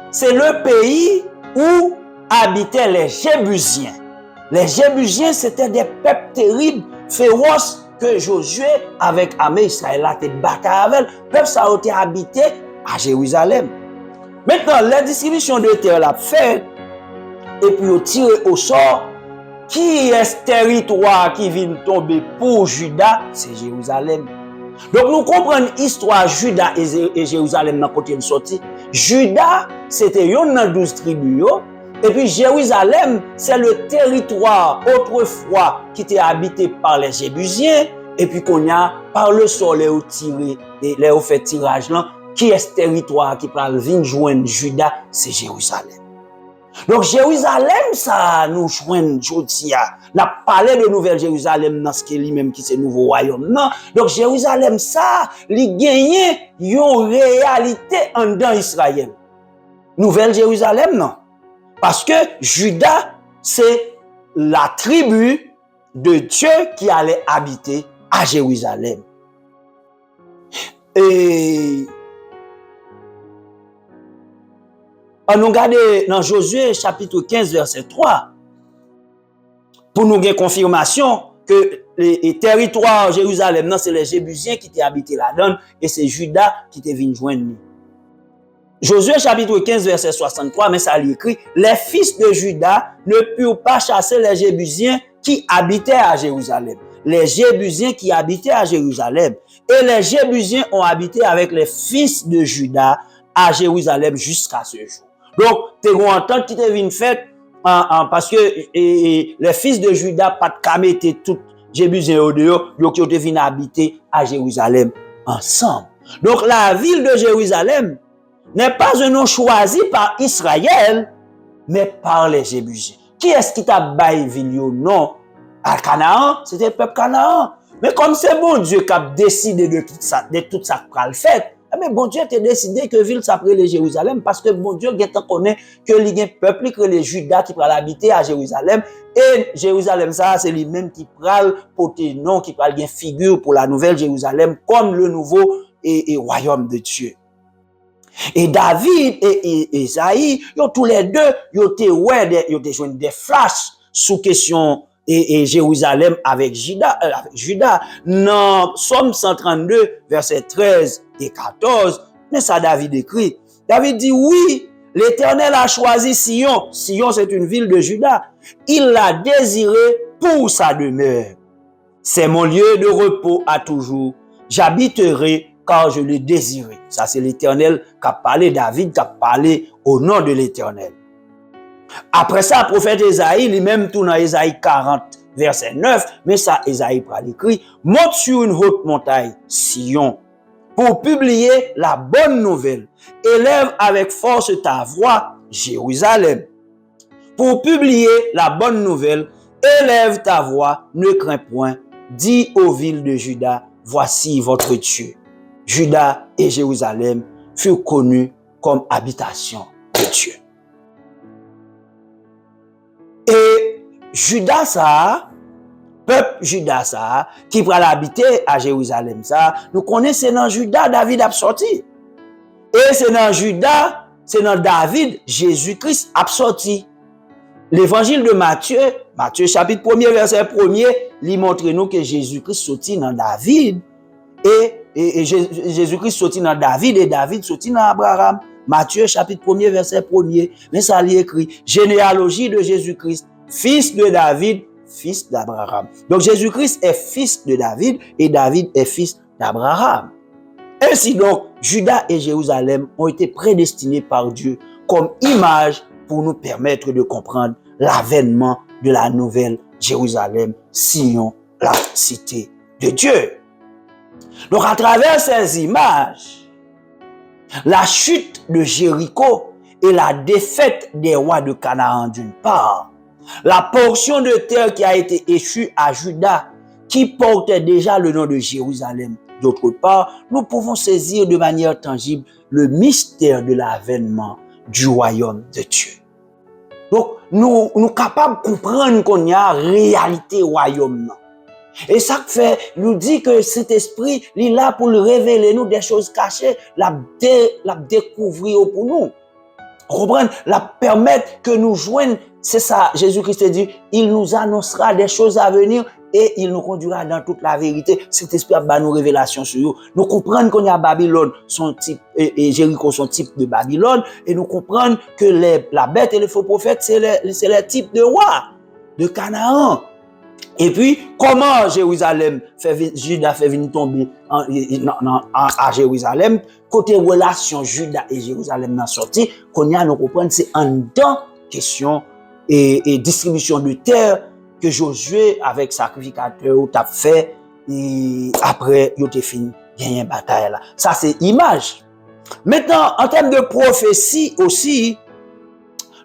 c'est le pays où habitaient les Jébusiens. Les Jébusiens, c'était des peuples terribles, féroces, que Josué, avec l'armée Israël, a été battu avec. Le peuple ça a été habité à Jérusalem. Maintenant, la distribution de terre l'a fait, et puis on tire au sort. Qui est ce territoire qui vient tomber pour Juda? C'est Jérusalem. Donc nous comprenons l'histoire Juda et Jérusalem dans côté de sortie. Juda, c'était une dans 12 tribus. Et puis Jérusalem, c'est le territoire autrefois qui était habité par les Jébusiens. Et puis qu'on a par le sol les tiré et les fait tirage là. Qui est ce territoire qui peut venir joindre Juda? C'est Jérusalem. Donc Jérusalem, ça nous joint aujourd'hui. On a parlé de Nouvelle Jérusalem dans ce qui est lui-même qui c'est nouveau royaume. Non. Donc Jérusalem, ça, il gagne une réalité en dans Israël. Nouvelle Jérusalem, non. Parce que Juda, c'est la tribu de Dieu qui allait habiter à Jérusalem. Et on nous regarde dans Josué chapitre 15 verset 3 pour nous avoir confirmation que les territoires Jérusalem, c'est les Jébusiens qui étaient habités là-dedans et c'est Juda qui était venu joindre. Josué chapitre 15, verset 63, mais ça l'écrit, les fils de Juda ne purent pas chasser les Jébusiens qui habitaient à Jérusalem. Les Jébusiens qui habitaient à Jérusalem. Et les Jébusiens ont habité avec les fils de Juda à Jérusalem jusqu'à ce jour. Donc, tu as entendre qui te vient fait parce que les fils de Juda pas de camété tout Jébusiens au dehors, donc ils viennent habiter à Jérusalem ensemble. Donc, la ville de Jérusalem n'est pas un nom choisi par Israël, mais par les Jébusiens. Qui est-ce qui t'a baillé ville non? À Canaan, c'était le peuple Canaan. Mais comme c'est bon Dieu qui a décidé de tout ça qu'il a fait, mais bon Dieu a décidé que ville s'appelle les Jérusalem parce que bon Dieu connaît que il y a un peuple, que les Judas qui va habiter à Jérusalem. Et Jérusalem, ça, c'est lui-même qui pral porter nom, qui pral bien figure pour la nouvelle Jérusalem comme le nouveau royaume de Dieu. Et David et Esaïe, tous les deux, ils ont joué des flashs sous question et Jérusalem avec Juda. Dans Psaume 132, versets 13 et 14, mais ça David écrit. David dit, oui, l'Éternel a choisi Sion. Sion, c'est une ville de Juda. Il l'a désiré pour sa demeure. C'est mon lieu de repos à toujours. J'habiterai car je l'ai désiré. Ça, c'est l'Éternel qui a parlé, David qui a parlé au nom de l'Éternel. Après ça, le prophète Esaïe, lui-même tourne dans Esaïe 40, verset 9, mais ça, Esaïe parle écrit, monte sur une haute montagne, Sion, pour publier la bonne nouvelle. Élève avec force ta voix, Jérusalem. Pour publier la bonne nouvelle, élève ta voix, ne crains point. Dis aux villes de Juda, voici votre Dieu. Juda et Jérusalem furent connus comme habitation de Dieu. Et Juda ça, peuple Juda ça, qui va l'habiter à Jérusalem ça, nous connaissons dans Juda, David a sorti. Et c'est dans Juda, c'est dans David, Jésus-Christ a sorti. L'évangile de Matthieu, Matthieu chapitre 1er, verset 1er, lui montre nous que Jésus-Christ sorti dans David. Et Jésus-Christ sorti dans David et David sorti dans Abraham. Matthieu chapitre 1er, verset 1er. Mais ça lui écrit, généalogie de Jésus-Christ, fils de David, fils d'Abraham. Donc Jésus-Christ est fils de David et David est fils d'Abraham. Ainsi donc, Juda et Jérusalem ont été prédestinés par Dieu comme image pour nous permettre de comprendre l'avènement de la nouvelle Jérusalem, Sion, la cité de Dieu. Donc à travers ces images, la chute de Jéricho et la défaite des rois de Canaan d'une part, la portion de terre qui a été échue à Juda, qui portait déjà le nom de Jérusalem d'autre part, nous pouvons saisir de manière tangible le mystère de l'avènement du royaume de Dieu. Donc, nous sommes capables de comprendre qu'on y a réalité royaume. Et ça fait, nous dit que cet esprit, il est là pour révéler nous des choses cachées, la découvrir pour nous. Comprendre, la permettre que nous joignent. C'est ça, Jésus-Christ dit, il nous annoncera des choses à venir et il nous conduira dans toute la vérité. Cet esprit a nos révélations sur nous. Nous comprenons qu'on y a Babylone, son type, et Jéricho, son type de Babylone, et nous comprenons que la bête et les faux prophètes, c'est les types de rois, de Canaan. Et puis, comment Jérusalem Juda fait venir tomber à Jérusalem, côté relation Juda et Jérusalem dans sortie, qu'on y a nous comprendre, c'est en dedans question et distribution de terre que Josué avec sacrificateur t'a fait et après il a fini gagner une bataille là. Ça c'est image. Maintenant en termes de prophétie aussi,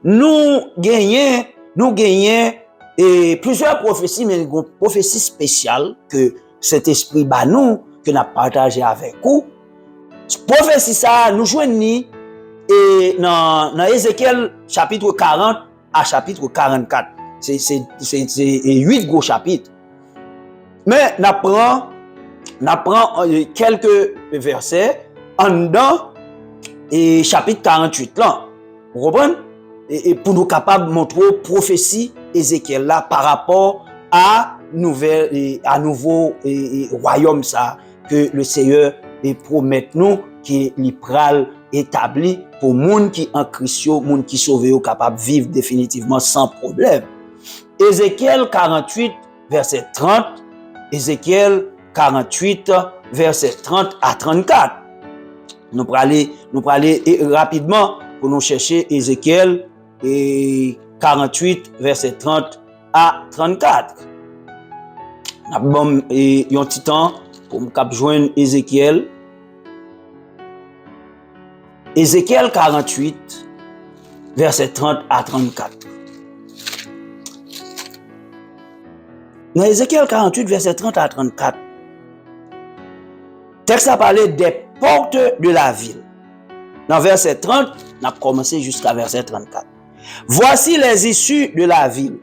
nous gagnons et plusieurs prophéties, mais une prophétie spéciale que cet esprit bat nous, que nous avons partagé avec vous. Prophétie ça, nous joignons et dans Ézéchiel chapitre 40 à chapitre 44. C'est 8 gros chapitres. Mais nous prenons quelques versets en dedans et chapitre 48 là. Vous comprenez? Et pour nous capables de montrer prophétie Ézéchiel là par rapport à nouveau royaume ça que le Seigneur promet nous qu'il pral établi pour moun qui en Christ, moun qui sauvé ou capable de vivre définitivement sans problème. Ézéchiel 48, verset 30, Ézéchiel 48, verset 30 à 34. Nous allons aller rapidement pour nous chercher Ézéchiel 48, verset 30 à 34. Nous avons un petit temps pour nous joindre Ézéchiel. Ézéchiel 48, verset 30 à 34. Dans Ézéchiel 48, verset 30 à 34, le texte a parlé des portes de la ville. Dans verset 30, on a commencé jusqu'à verset 34. Voici les issues de la ville.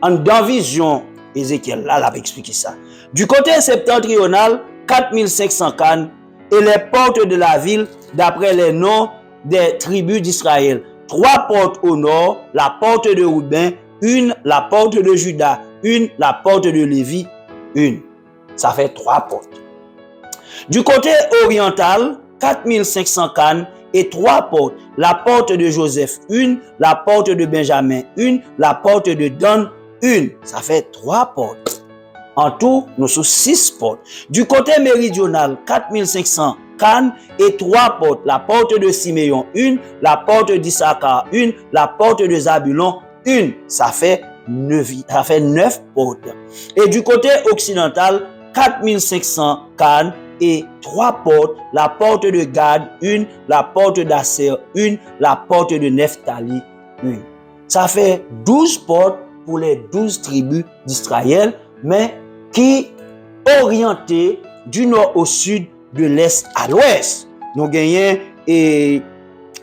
Dans vision, Ézéchiel, là, il a expliqué ça. Du côté septentrional, 4500 cannes et les portes de la ville d'après les noms des tribus d'Israël. 3 portes au nord, la porte de Ruben, une, la porte de Juda, une, la porte de Lévi, une. Ça fait 3 portes. Du côté oriental, 4500 cannes et 3 portes. La porte de Joseph, une, la porte de Benjamin, une, la porte de Dan, une. Ça fait 3 portes. En tout, nous sommes 6 portes. Du côté méridional, 4500 cannes et 3 portes. La porte de Siméon, une, la porte d'Issachar, une, la porte de Zabulon, une. Ça fait 9 portes. Et du côté occidental, 4500 cannes et 3 portes. La porte de Gad, une, la porte d'Asser, une, la porte de Nephtali, une. Ça fait 12 portes pour les 12 tribus d'Israël, mais qui orientées du nord au sud, de l'est à l'ouest. Nous gagnons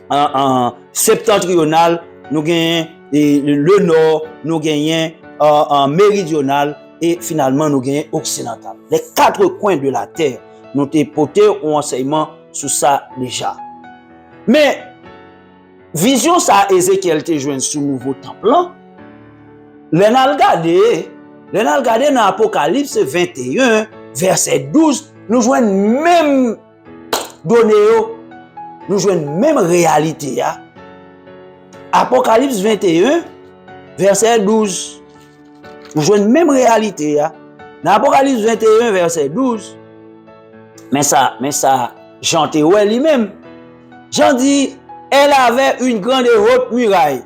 en septentrional, nous gagnons le nord, nous gagnons en méridional et finalement nous gagnons occidental. Les 4 coins de la terre, nous t'ai porté un enseignement sur ça déjà. Mais vision ça Ézéchiel te joint sous nouveau temple. L'enal gade dans Apocalypse 21, verset 12, nous joignons même données, nous joignons même réalité. Apocalypse 21, verset 12, nous joignons même réalité. Dans Apocalypse 21, verset 12, mais ça, Jean Théoué lui-même, Jean dit, elle avait une grande et haute muraille.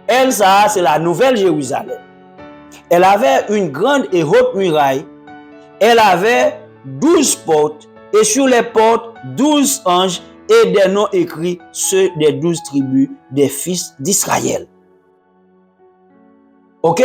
Elle, ça, c'est la nouvelle Jérusalem. Elle avait une grande et haute muraille. Elle avait 12 portes. Et sur les portes, 12 anges et des noms écrits, ceux des 12 tribus des fils d'Israël. Ok?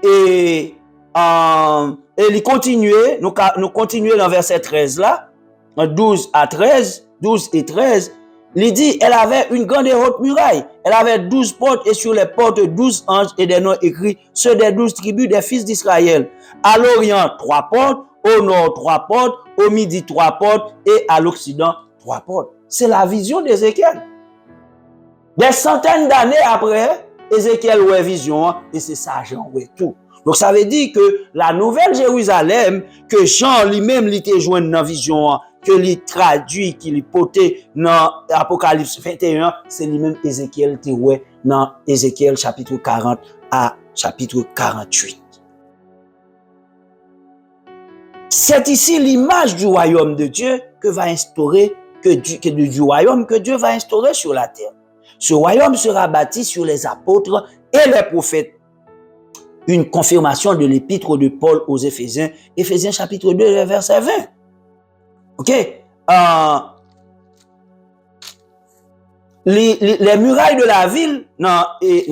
Et il continuait, nous continuons dans verset 13 là, 12 à 13, 12 et 13. Il dit, elle avait une grande et haute muraille. Elle avait 12 portes et sur les portes 12 anges et des noms écrits, ceux des 12 tribus des fils d'Israël. À l'orient, 3 portes, au nord, 3 portes, au midi, 3 portes et à l'occident, 3 portes. C'est la vision d'Ézéchiel. Des centaines d'années après, Ézéchiel ouais vision et c'est ça, Jean ouais tout. Donc ça veut dire que la nouvelle Jérusalem, que Jean lui-même l'était joint dans la vision, que lui traduit, qu'il porté dans Apocalypse 21, c'est lui-même Ézéchiel te ouais dans Ézéchiel chapitre 40 à chapitre 48. C'est ici l'image du royaume de Dieu que va instaurer, du royaume que Dieu va instaurer sur la terre. Ce royaume sera bâti sur les apôtres et les prophètes. Une confirmation de l'épître de Paul aux Éphésiens, Éphésiens chapitre 2, verset 20. Ok? Les murailles de la ville, dans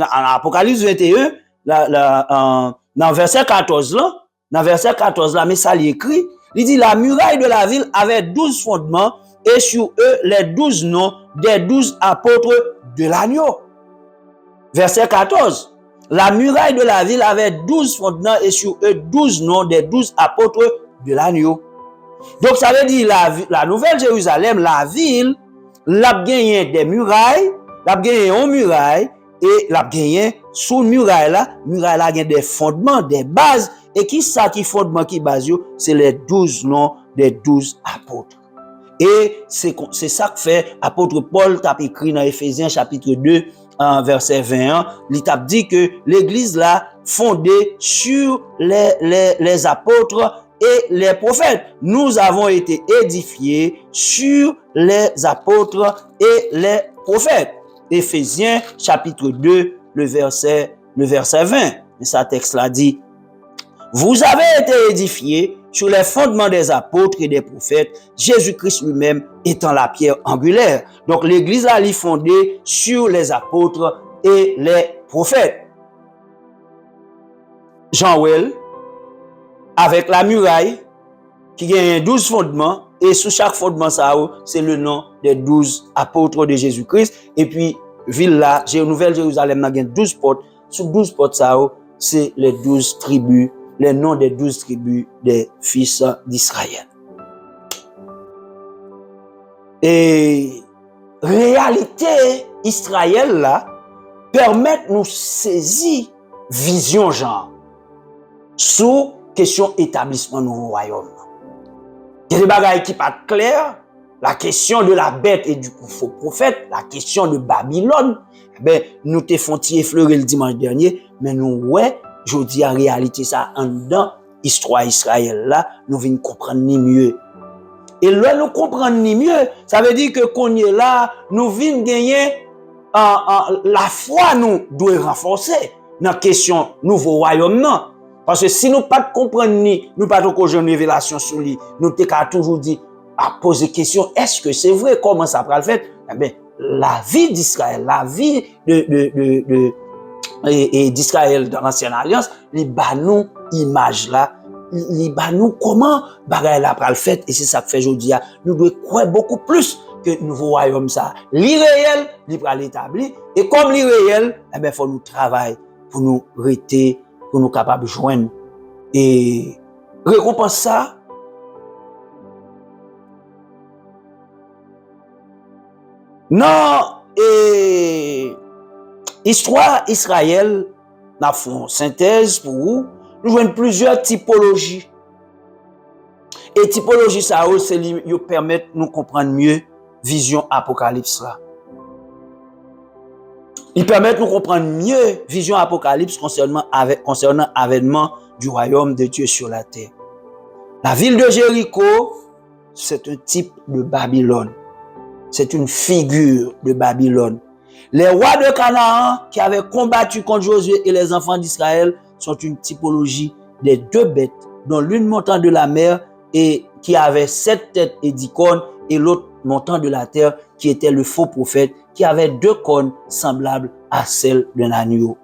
Apocalypse 21, dans verset 14 là, mais ça l'écrit, il dit la muraille de la ville avait 12 fondements et sur eux les 12 noms des 12 apôtres de l'agneau. Verset 14. La muraille de la ville avait 12 fondements et sur eux 12 noms des 12 apôtres de l'agneau. Donc ça veut dire la nouvelle Jérusalem, la ville, l'a gagné des murailles, l'a gagné une muraille et l'a gagné sous muraille là gagne des fondements, des bases. Et qui ça qui fondement qui base, c'est les 12 noms des 12 apôtres. Et c'est ça que fait apôtre Paul t'a écrit dans Éphésiens chapitre 2, verset 21. Il t'a dit que l'église là, fondée sur les apôtres et les prophètes. Nous avons été édifiés sur les apôtres et les prophètes. Éphésiens chapitre 2, le verset 20. Et ça texte là dit, vous avez été édifiés sur les fondements des apôtres et des prophètes, Jésus-Christ lui-même étant la pierre angulaire. Donc l'église là, elle est fondée sur les apôtres et les prophètes. Jean-Well, avec la muraille, qui gagne 12 fondements, et sous chaque fondement, ça, c'est le nom des 12 apôtres de Jésus-Christ. Et puis, ville là, Nouvelle Jérusalem, il y a 12 portes. Sous 12 portes, ça, c'est les 12 tribus, les noms des 12 tribus des fils d'Israël. Et réalité Israël là, permet nous saisir vision genre sous question établissement nouveau royaume. Il y a des bagailles qui pas claires, la question de la bête et du faux prophète, la question de Babylone, ben nous te font effleurer le dimanche dernier, mais nous ouais, je dis en réalité ça en dedans histoire Israël là, nous venons comprendre ni mieux. Et là nous comprendre ni mieux, ça veut dire que qu'on est là, nous venons gagner la foi nous doit renforcer dans la question nouveau royaume non. Parce que si nous pas comprendre ni, nous pas encore une révélation sur lui, nous t'ai toujours dit à poser question, est-ce que c'est vrai, comment ça va le faire? Eh bien, la vie d'Israël, la vie d'Israël dans l'ancienne alliance, les nous image là, les nous comment bagaille là va le faire et c'est ça que fait aujourd'hui, nous devons croire beaucoup plus que nouveau royaume ça. L'irréel, il va l'établir et comme l'irréel, eh bien faut nous travailler pour nous rester pour nous capables de joindre et récompense ça. Non, et histoire Israël, nous avons une synthèse pour vous, nous joignons plusieurs typologies. Et typologie ça, c'est lui permettre de nous comprendre mieux vision apocalypse là. Il permet de nous comprendre mieux vision apocalypse concernant l'avènement du royaume de Dieu sur la terre. La ville de Jéricho, c'est un type de Babylone. C'est une figure de Babylone. Les rois de Canaan qui avaient combattu contre Josué et les enfants d'Israël sont une typologie des deux bêtes, dont l'une montant de la mer et qui avait 7 têtes et 10 cornes et l'autre montant de la terre qui était le faux prophète qui avait 2 cornes semblables à celles d'un agneau.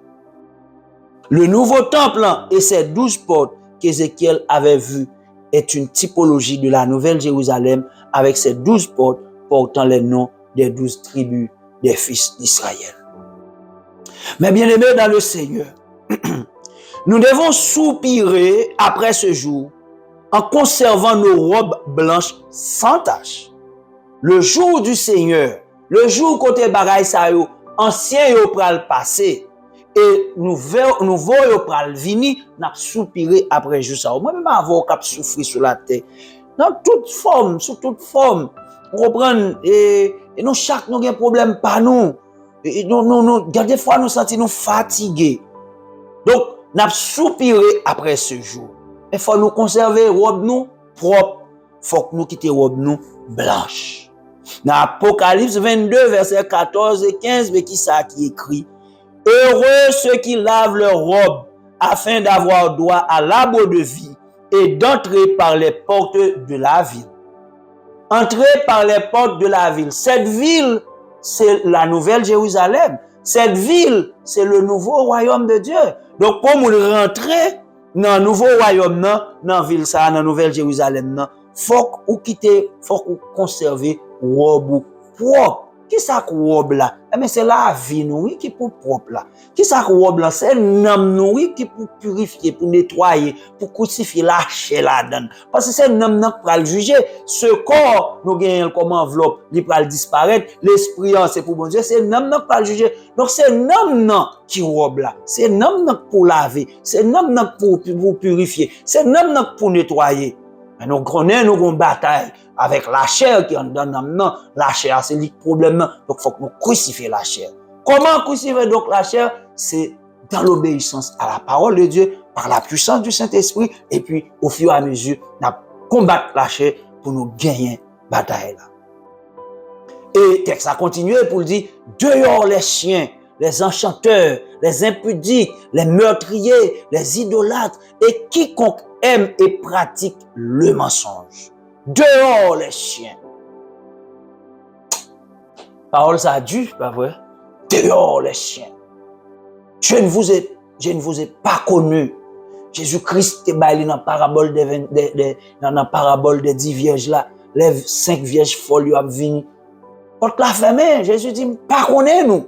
Le nouveau temple et ses 12 portes qu'Ézéchiel avait vues est une typologie de la Nouvelle Jérusalem avec ses 12 portes portant les noms des 12 tribus des fils d'Israël. Mais bien aimés dans le Seigneur, nous devons soupirer après ce jour en conservant nos robes blanches sans tache. Le jour du Seigneur, le jour côté bagaille ça yo, ancien yo pral passer et nouveau yo pral vini, n'a soupirer après jour ça. Moi même avant cap souffrir sur la terre. Dans toute forme, sous toute forme. Vous comprenez et nous chaque nous un problème pas nous. Et nous des fois nous senti nous fatigués. Donc n'a soupirer après ce jour. Il faut nous conserver robe nous propre. Faut que nous quitter robe nous blanche. Dans Apocalypse 22 verset 14 et 15 mais qui ça qui écrit heureux ceux qui lavent leurs robes afin d'avoir droit à l'arbre de vie et d'entrer par les portes de la ville. Entrer par les portes de la ville. Cette ville, c'est la Nouvelle Jérusalem. Cette ville, c'est le nouveau royaume de Dieu. Donc, pour nous rentrer dans le nouveau royaume, dans la ville, ça, dans la Nouvelle Jérusalem, faut qu'on quitte, faut qu'on conserve robe propre. Qui ça robe là? Mais c'est la vie nous qui pour propre là. Qui ça robe là? C'est l'homme nous qui pour purifier, pour nettoyer, pour crucifier la chair là-dedans. Parce que c'est l'homme qui va le juger. Ce corps nous gagne comme enveloppe, il va disparaître. L'esprit c'est pour bon Dieu, c'est l'homme qui va le juger. Donc c'est l'homme qui robe là. C'est l'homme pour laver, c'est l'homme pour purifier, c'est l'homme pour nettoyer. Mais nous connaissons nos batailles avec la chair qui est dans nous. La chair, c'est le problème. Donc, il faut que nous crucifions la chair. Comment crucifier donc la chair? C'est dans l'obéissance à la parole de Dieu, par la puissance du Saint-Esprit, et puis au fur et à mesure, nous combattre la chair pour nous gagner la bataille là. Et texte a continué pour dire, dehors les chiens, les enchanteurs, les impudiques, les meurtriers, les idolâtres, et quiconque aime et pratique le mensonge. Dehors les chiens. Parole ça a dû, pas vrai? Dehors les chiens. Je ne vous ai pas connu. Jésus-Christ est baillé dans la parabole des 10 vierges là. Les 5 vierges folles ont venu. Quand la fermée, Jésus dit, pas connaît nous.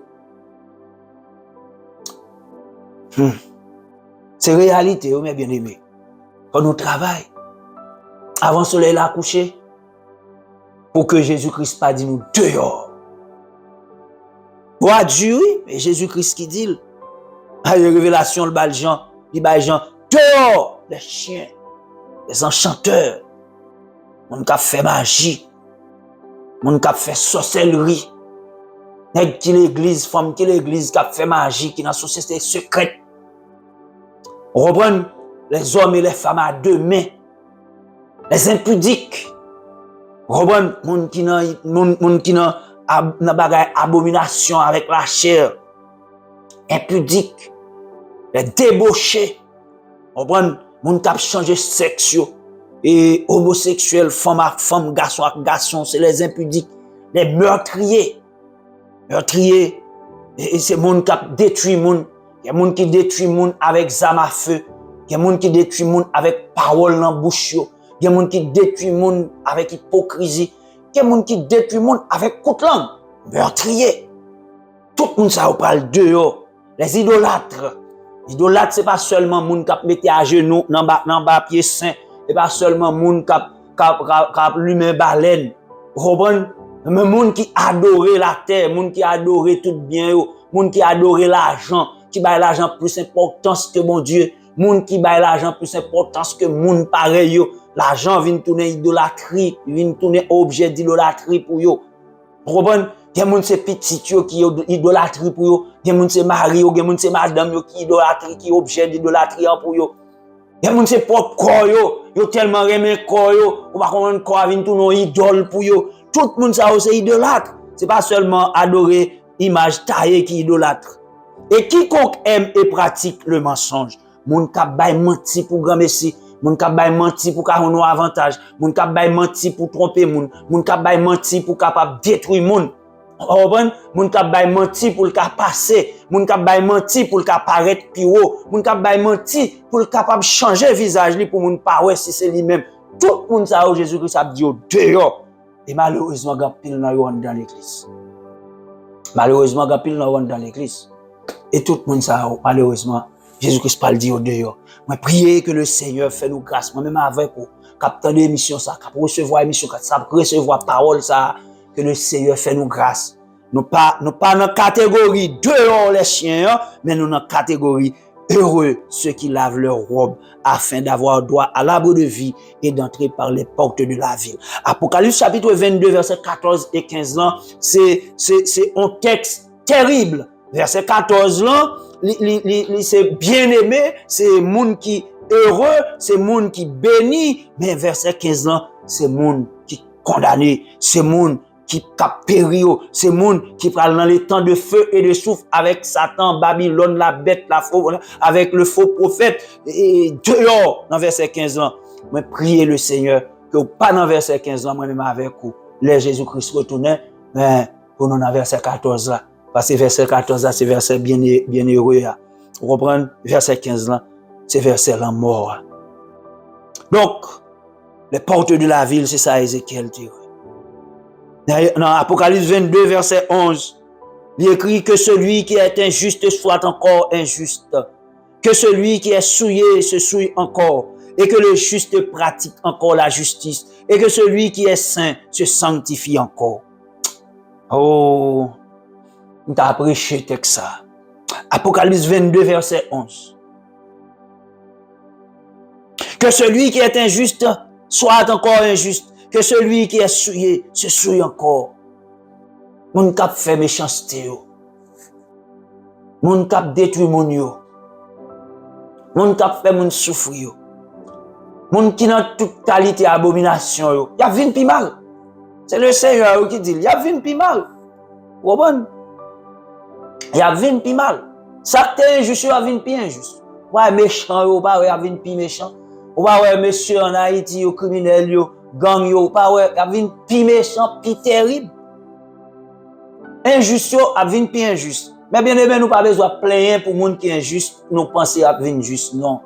C'est réalité, mes bien-aimés. Quand nous travaillons, avant le soleil à coucher, pour que Jésus-Christ pas dit nous dehors. Pour Dieu, et Jésus-Christ qui dit, à la révélation, le bal Jean, dehors, les chiens, les enchanteurs, mon qui fait magie, mon qui fait sorcellerie, nèg qui l'église, femme qui l'église, qui fait magie, qui dans société secrète. Reprendre les hommes et les femmes à deux mains, les impudiques. Reprendre mon qui n'a bagay abomination avec la chair, impudique, les débauchés. Reprendre mon qui a changé sexe et homosexuel, femme à femme, garçon à garçon, c'est les impudiques, les meurtriers. Meurtriers, et c'est mon qui a détruit mon. Il y a des gens qui détruisent les gens avec zame à feu. Il y a des gens qui détruisent les gens avec parole dans la bouche. Il y a des gens qui détruisent les gens avec hypocrisie. Il y a des gens qui détruisent les gens avec coup de langue. Meurtrier. Tout le monde ça parle dehors. Les idolâtres. Les idolâtres, ce n'est pas seulement les gens qui mettent à genoux dans le pied saint. Ce n'est pas seulement les gens qui lument baleine. Vous comprenez? Mais les gens qui adorent la terre, les gens qui adorent tout bien, les gens qui adorent l'argent. Qui baille l'argent plus importance que mon Dieu, moun qui baille l'argent plus importance que moun pareil yo, l'argent vient tourner idolâtrie, vient tourner objet d'idolâtrie pour yo. Vous comprenez? Gen moun c'est petit yo qui idolâtrie pour yo, gen moun c'est mari yo, gen moun c'est madame yo qui idolâtrie, qui objet d'idolâtrie pour yo. Gen moun c'est propre corps yo tellement remen corps yo, ou pas comprendre corps vient tourner idole pour yo. Tout moun ça c'est idolâtre. C'est pas seulement adorer image taillée qui idolâtre. Et quiconque aime et pratique le mensonge, moun k'ap bay menti pour grand messie, moun k'ap bay menti pour ka un avantage, moun k'ap bay menti pour tromper moun k'ap bay menti pour capable détruire moun. Moun k'ap bay menti pour le ka passer, moun k'ap bay menti pour le ka paraître plus haut, moun k'ap bay menti pour le capable changer visage li pour moun pa ouais si c'est lui même. Tout moun ça Jésus-Christ a dit dehors. Et malheureusement gan pile nan yo dans l'église. Malheureusement gan pile nan yo dans l'église. Et tout le monde, ça, malheureusement, Jésus-Christ parle dit au dehors. Moi, priez que le Seigneur fait nous grâce. Moi-même avec vous, captant l'émission, ça, cap recevoir l'émission, ça, recevoir parole, ça, que le Seigneur fait nous grâce. Nous pas dans la catégorie dehors les chiens, mais nous dans la catégorie heureux ceux qui lavent leur robe afin d'avoir droit à l'arbre de vie et d'entrer par les portes de la ville. Apocalypse chapitre 22, versets 14 et 15 ans, c'est un texte terrible. Verset 14 là, c'est bien aimé, c'est monde qui heureux, c'est monde qui béni, mais verset 15 là, c'est monde qui condamné, c'est monde qui cap péri, c'est monde qui parle dans les temps de feu et de souffle avec Satan, Babylone, la bête, la faux, avec le faux prophète, et dehors, dans verset 15 là, moi priez le Seigneur, que pas dans verset 15 là, moi-même avec vous, les Jésus-Christ retournait, mais pour nous dans verset 14 là, parce que verset 14 là, c'est verset bien heureux là. Vous comprenez? Verset 15 là, c'est verset la mort. Donc, les portes de la ville, c'est ça Ézéchiel dit. Dans Apocalypse 22, verset 11, il écrit que celui qui est injuste soit encore injuste, que celui qui est souillé se souille encore, et que le juste pratique encore la justice, et que celui qui est saint se sanctifie encore. Oh! On t'a prêché texte ça. Apocalypse 22, verset 11. Que celui qui est injuste soit encore injuste. que celui qui est souillé se souille encore. Moun kap fait méchanceté yo. Moun kap détruit moun yo. Moun kap fait moun souffrir yo. Moun qui dans toute qualité abomination yo. Y a vin pi mal. C'est le Seigneur qui dit, y a vin pi mal. Vous comprenez? Y a vin pi mal. Ça t'est injuste, y a vin pi injuste. Ouais, méchant yo, pas ouais, y a vin pi méchant. Ou pas ouais, monsieur en Haïti yo, criminel yo, gang yo, pas ouais, y a vin pi méchant, pi terrible. Injuste yo, a vin pi injuste. Mais bien aimé, nous pas besoin de plaindre pour moun qui est injuste, nous penser à vin juste, non.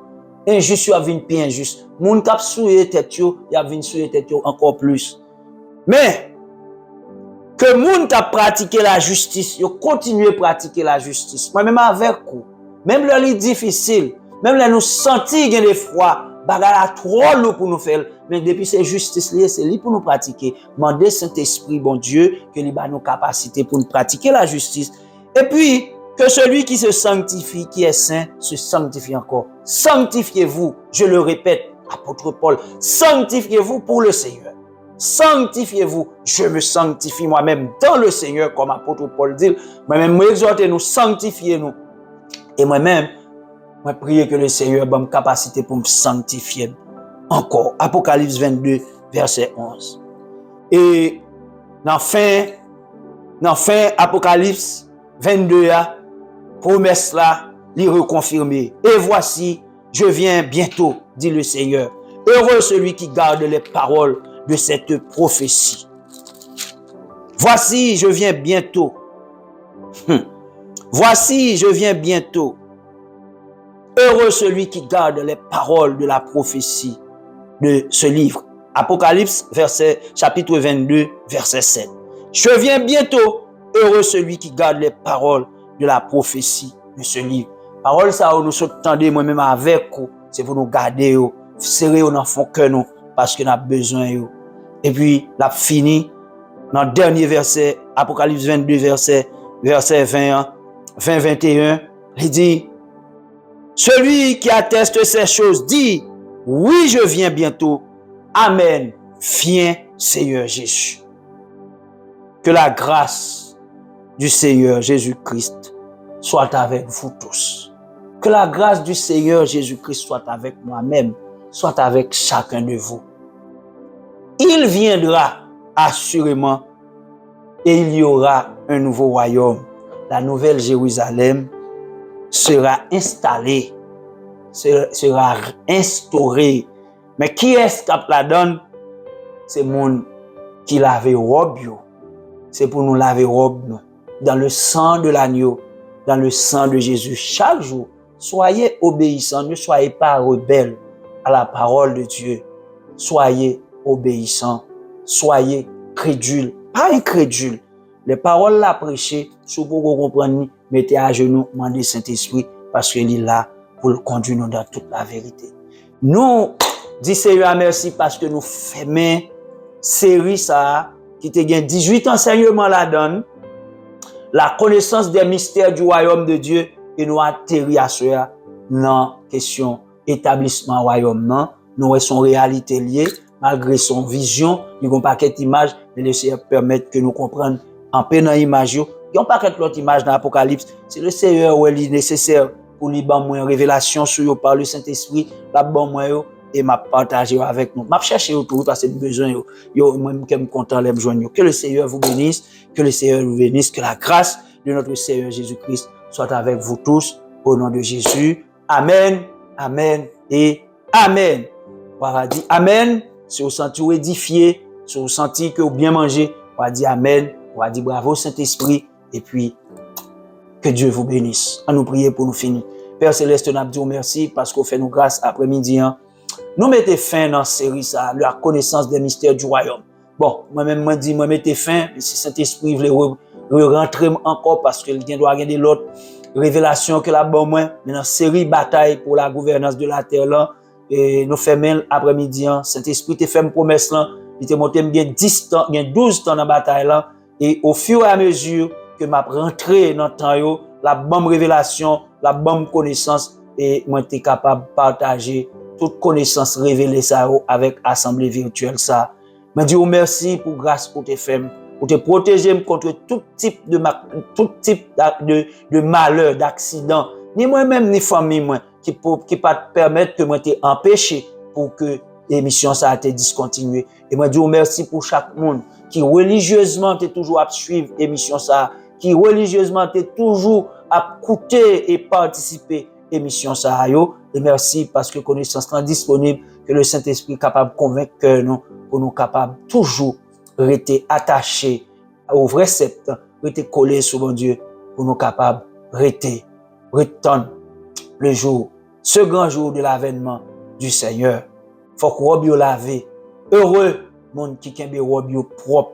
Injuste yo a vin pi injuste. Moun kap souye tête yo, y a vin souye tête yo encore plus. Mais que moun kap pratiquer la justice, yo continue pratiquer la justice. Moi même avec vous, même le li difficile, même là nous sentir gen des fois bagala trop lourd pour nous faire, mais depuis c'est justice lié, c'est li pour nous pratiquer. Mandez Saint-Esprit bon Dieu que li ba nous capacité pour nous pratiquer la justice. Et puis que celui qui se sanctifie, qui est saint, se sanctifie encore. Sanctifiez-vous, je le répète, apôtre Paul, sanctifiez-vous pour le Seigneur. Sanctifiez-vous, je me sanctifie moi-même dans le Seigneur, comme apôtre Paul dit. Moi-même, exhortez-nous, sanctifiez-nous. Et moi-même, moi prie que le Seigneur ait une capacité pour me sanctifier encore. Apocalypse 22, verset 11. Et dans fin Apocalypse 22, promesse là, l'y reconfirmer. Et voici, je viens bientôt, dit le Seigneur. Heureux celui qui garde les paroles de cette prophétie. Voici, je viens bientôt. Voici, je viens bientôt. Heureux celui qui garde les paroles de la prophétie de ce livre. Apocalypse, chapitre 22, verset 7. Je viens bientôt. Heureux celui qui garde les paroles de la prophétie de ce livre. Parole ça, nous s'entendons moi-même avec vous. C'est pour nous garder, serrer dans fond cœur nous, parce que nous avons besoin. Et puis, la fini, dans le dernier verset, Apocalypse 22, verset 20-21, il dit, celui qui atteste ces choses dit, oui, je viens bientôt. Amen. Viens, Seigneur Jésus. Que la grâce du Seigneur Jésus-Christ soit avec vous tous. Que la grâce du Seigneur Jésus-Christ soit avec moi-même, soit avec chacun de vous. Il viendra assurément et il y aura un nouveau royaume. La nouvelle Jérusalem sera installée, sera instaurée. Mais qui est-ce qui la donne? C'est monde qui lave robe. C'est pour nous laver robe dans le sang de l'agneau, dans le sang de Jésus. Chaque jour, soyez obéissants, ne soyez pas rebelles à la parole de Dieu. Soyez obéissants, soyez crédules, pas incrédules. Les paroles là prêchées, si vous comprenez, mettez à genoux, demandez Saint-Esprit, parce qu'il est là pour le conduire nous dans toute la vérité. Nous, dis Seigneur merci parce que nous faisons série ça, qui te gagne 18 enseignements la donne, la connaissance des mystères du royaume de Dieu, et nous atterrir à cela dans question établissement royaume non, nous son réalité liée malgré son vision, il y a un paquet d'images, mais le Seigneur permet que nous comprenions en peine dans l'image, il y a un paquet d'autres images dans l'Apocalypse, c'est le Seigneur où il est nécessaire pour lui donner une révélation sur eux par le Saint-Esprit, la bonne moyen et m'a partagé avec nous. M'a cherché autour parce que besoin yo moi qui me content les joindre. Que le Seigneur vous bénisse, que le Seigneur vous bénisse, que la grâce de notre Seigneur Jésus-Christ soit avec vous tous au nom de Jésus. Amen, amen et amen. On va dire amen, si vous sentez édifié, si vous sentez que vous bien mangé, on va dire amen, on va dire bravo Saint-Esprit et puis que Dieu vous bénisse. On nous prier pour nous finir. Père Céleste, nous dit merci parce qu'on fait nous grâce après-midi. Nous mettons fin dans la série, ça, la connaissance des mystères du royaume. Bon, moi-même, moi dis, moi mettez fin, si Saint-Esprit voulait rentrer encore parce qu'il doit avoir l'autre révélation que la bonne moins, mais dans la série bataille pour la gouvernance de la terre là, et nous faisons après-midi, Saint-Esprit te fait une promesse là, il te monté bien 10 temps, bien 12 temps dans la bataille là, et au fur et à mesure que m'a rentré dans le temps, la bonne révélation, la bonne connaissance, et moi j'étais capable de partager toute connaissance révélée ça avec assemblée virtuelle ça Je dis merci pour grâce pour tes femmes, pour te protéger contre tout type de malheur, d'accident. Ni moi-même, ni famille, moi, qui peut te permettre que moi t'ai empêché pour que l'émission ça a été discontinuée. Et moi, je dis merci pour chaque monde qui religieusement t'est toujours à suivre l'émission ça, qui religieusement t'est toujours à écouter et participer émission ça yo. Et merci parce que connaissance est disponible, que le Saint-Esprit est capable de convaincre que nous, pour nous capables toujours rester attachés au vrai sceptre, rester collés sur mon Dieu, pour nous capables rester, retenir le jour, ce grand jour de l'avènement du Seigneur. Faut que robe yo lavé. Heureux monde qui kembe robe yo propre.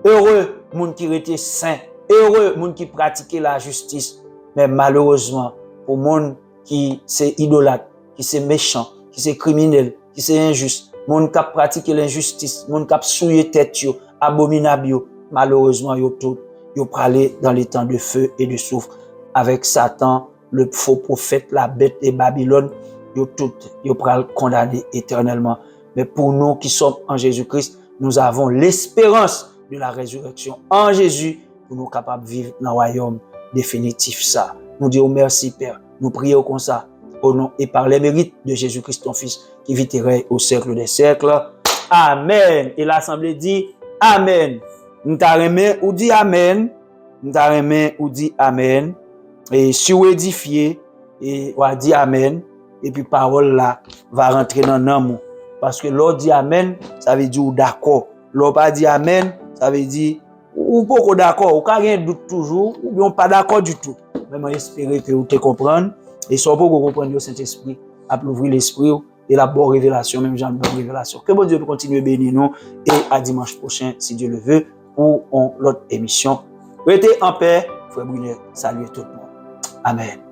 Heureux monde qui rete saint. Heureux monde qui pratique la justice. Mais malheureusement, pour monde qui c'est idolâtre, qui c'est méchant, qui c'est criminel, qui c'est injuste, monde qui pratique l'injustice, monde qui souillé tête yo, abominable yo, malheureusement yo tout, yo pralé dans les temps de feu et de soufre avec Satan, le faux prophète, la bête et Babylone, yo tout, yo pral condamné éternellement. Mais pour nous qui sommes en Jésus-Christ, nous avons l'espérance de la résurrection en Jésus pour nous capables de vivre dans le royaume définitif ça. Nous disons merci Père. Nous prions comme ça au nom et par les mérites de Jésus-Christ ton Fils qui viterait au siècle des siècles. Amen. Et l'assemblée dit Amen. Nous t'arrêtons ou dit Amen. Nous t'arrêtons ou dit Amen. Et si vous édifiez et on dit Amen. Et puis parole là va rentrer dans l'amour. Parce que l'on dit Amen, ça veut dire d'accord. L'on pas dit Amen, ça veut dire ou pas d'accord, ou pas rien doute toujours, ou bien pas d'accord du tout. Mais j'espère que vous te comprenez. Et si vous comprenez le Saint-Esprit, à ouvrir l'esprit et la bonne révélation, même genre de bonne révélation. Que bon Dieu peut continuer à bénir nous et à dimanche prochain, si Dieu le veut, pour l'autre émission. Restez en paix, frère Brunel. Salut tout le monde. Amen.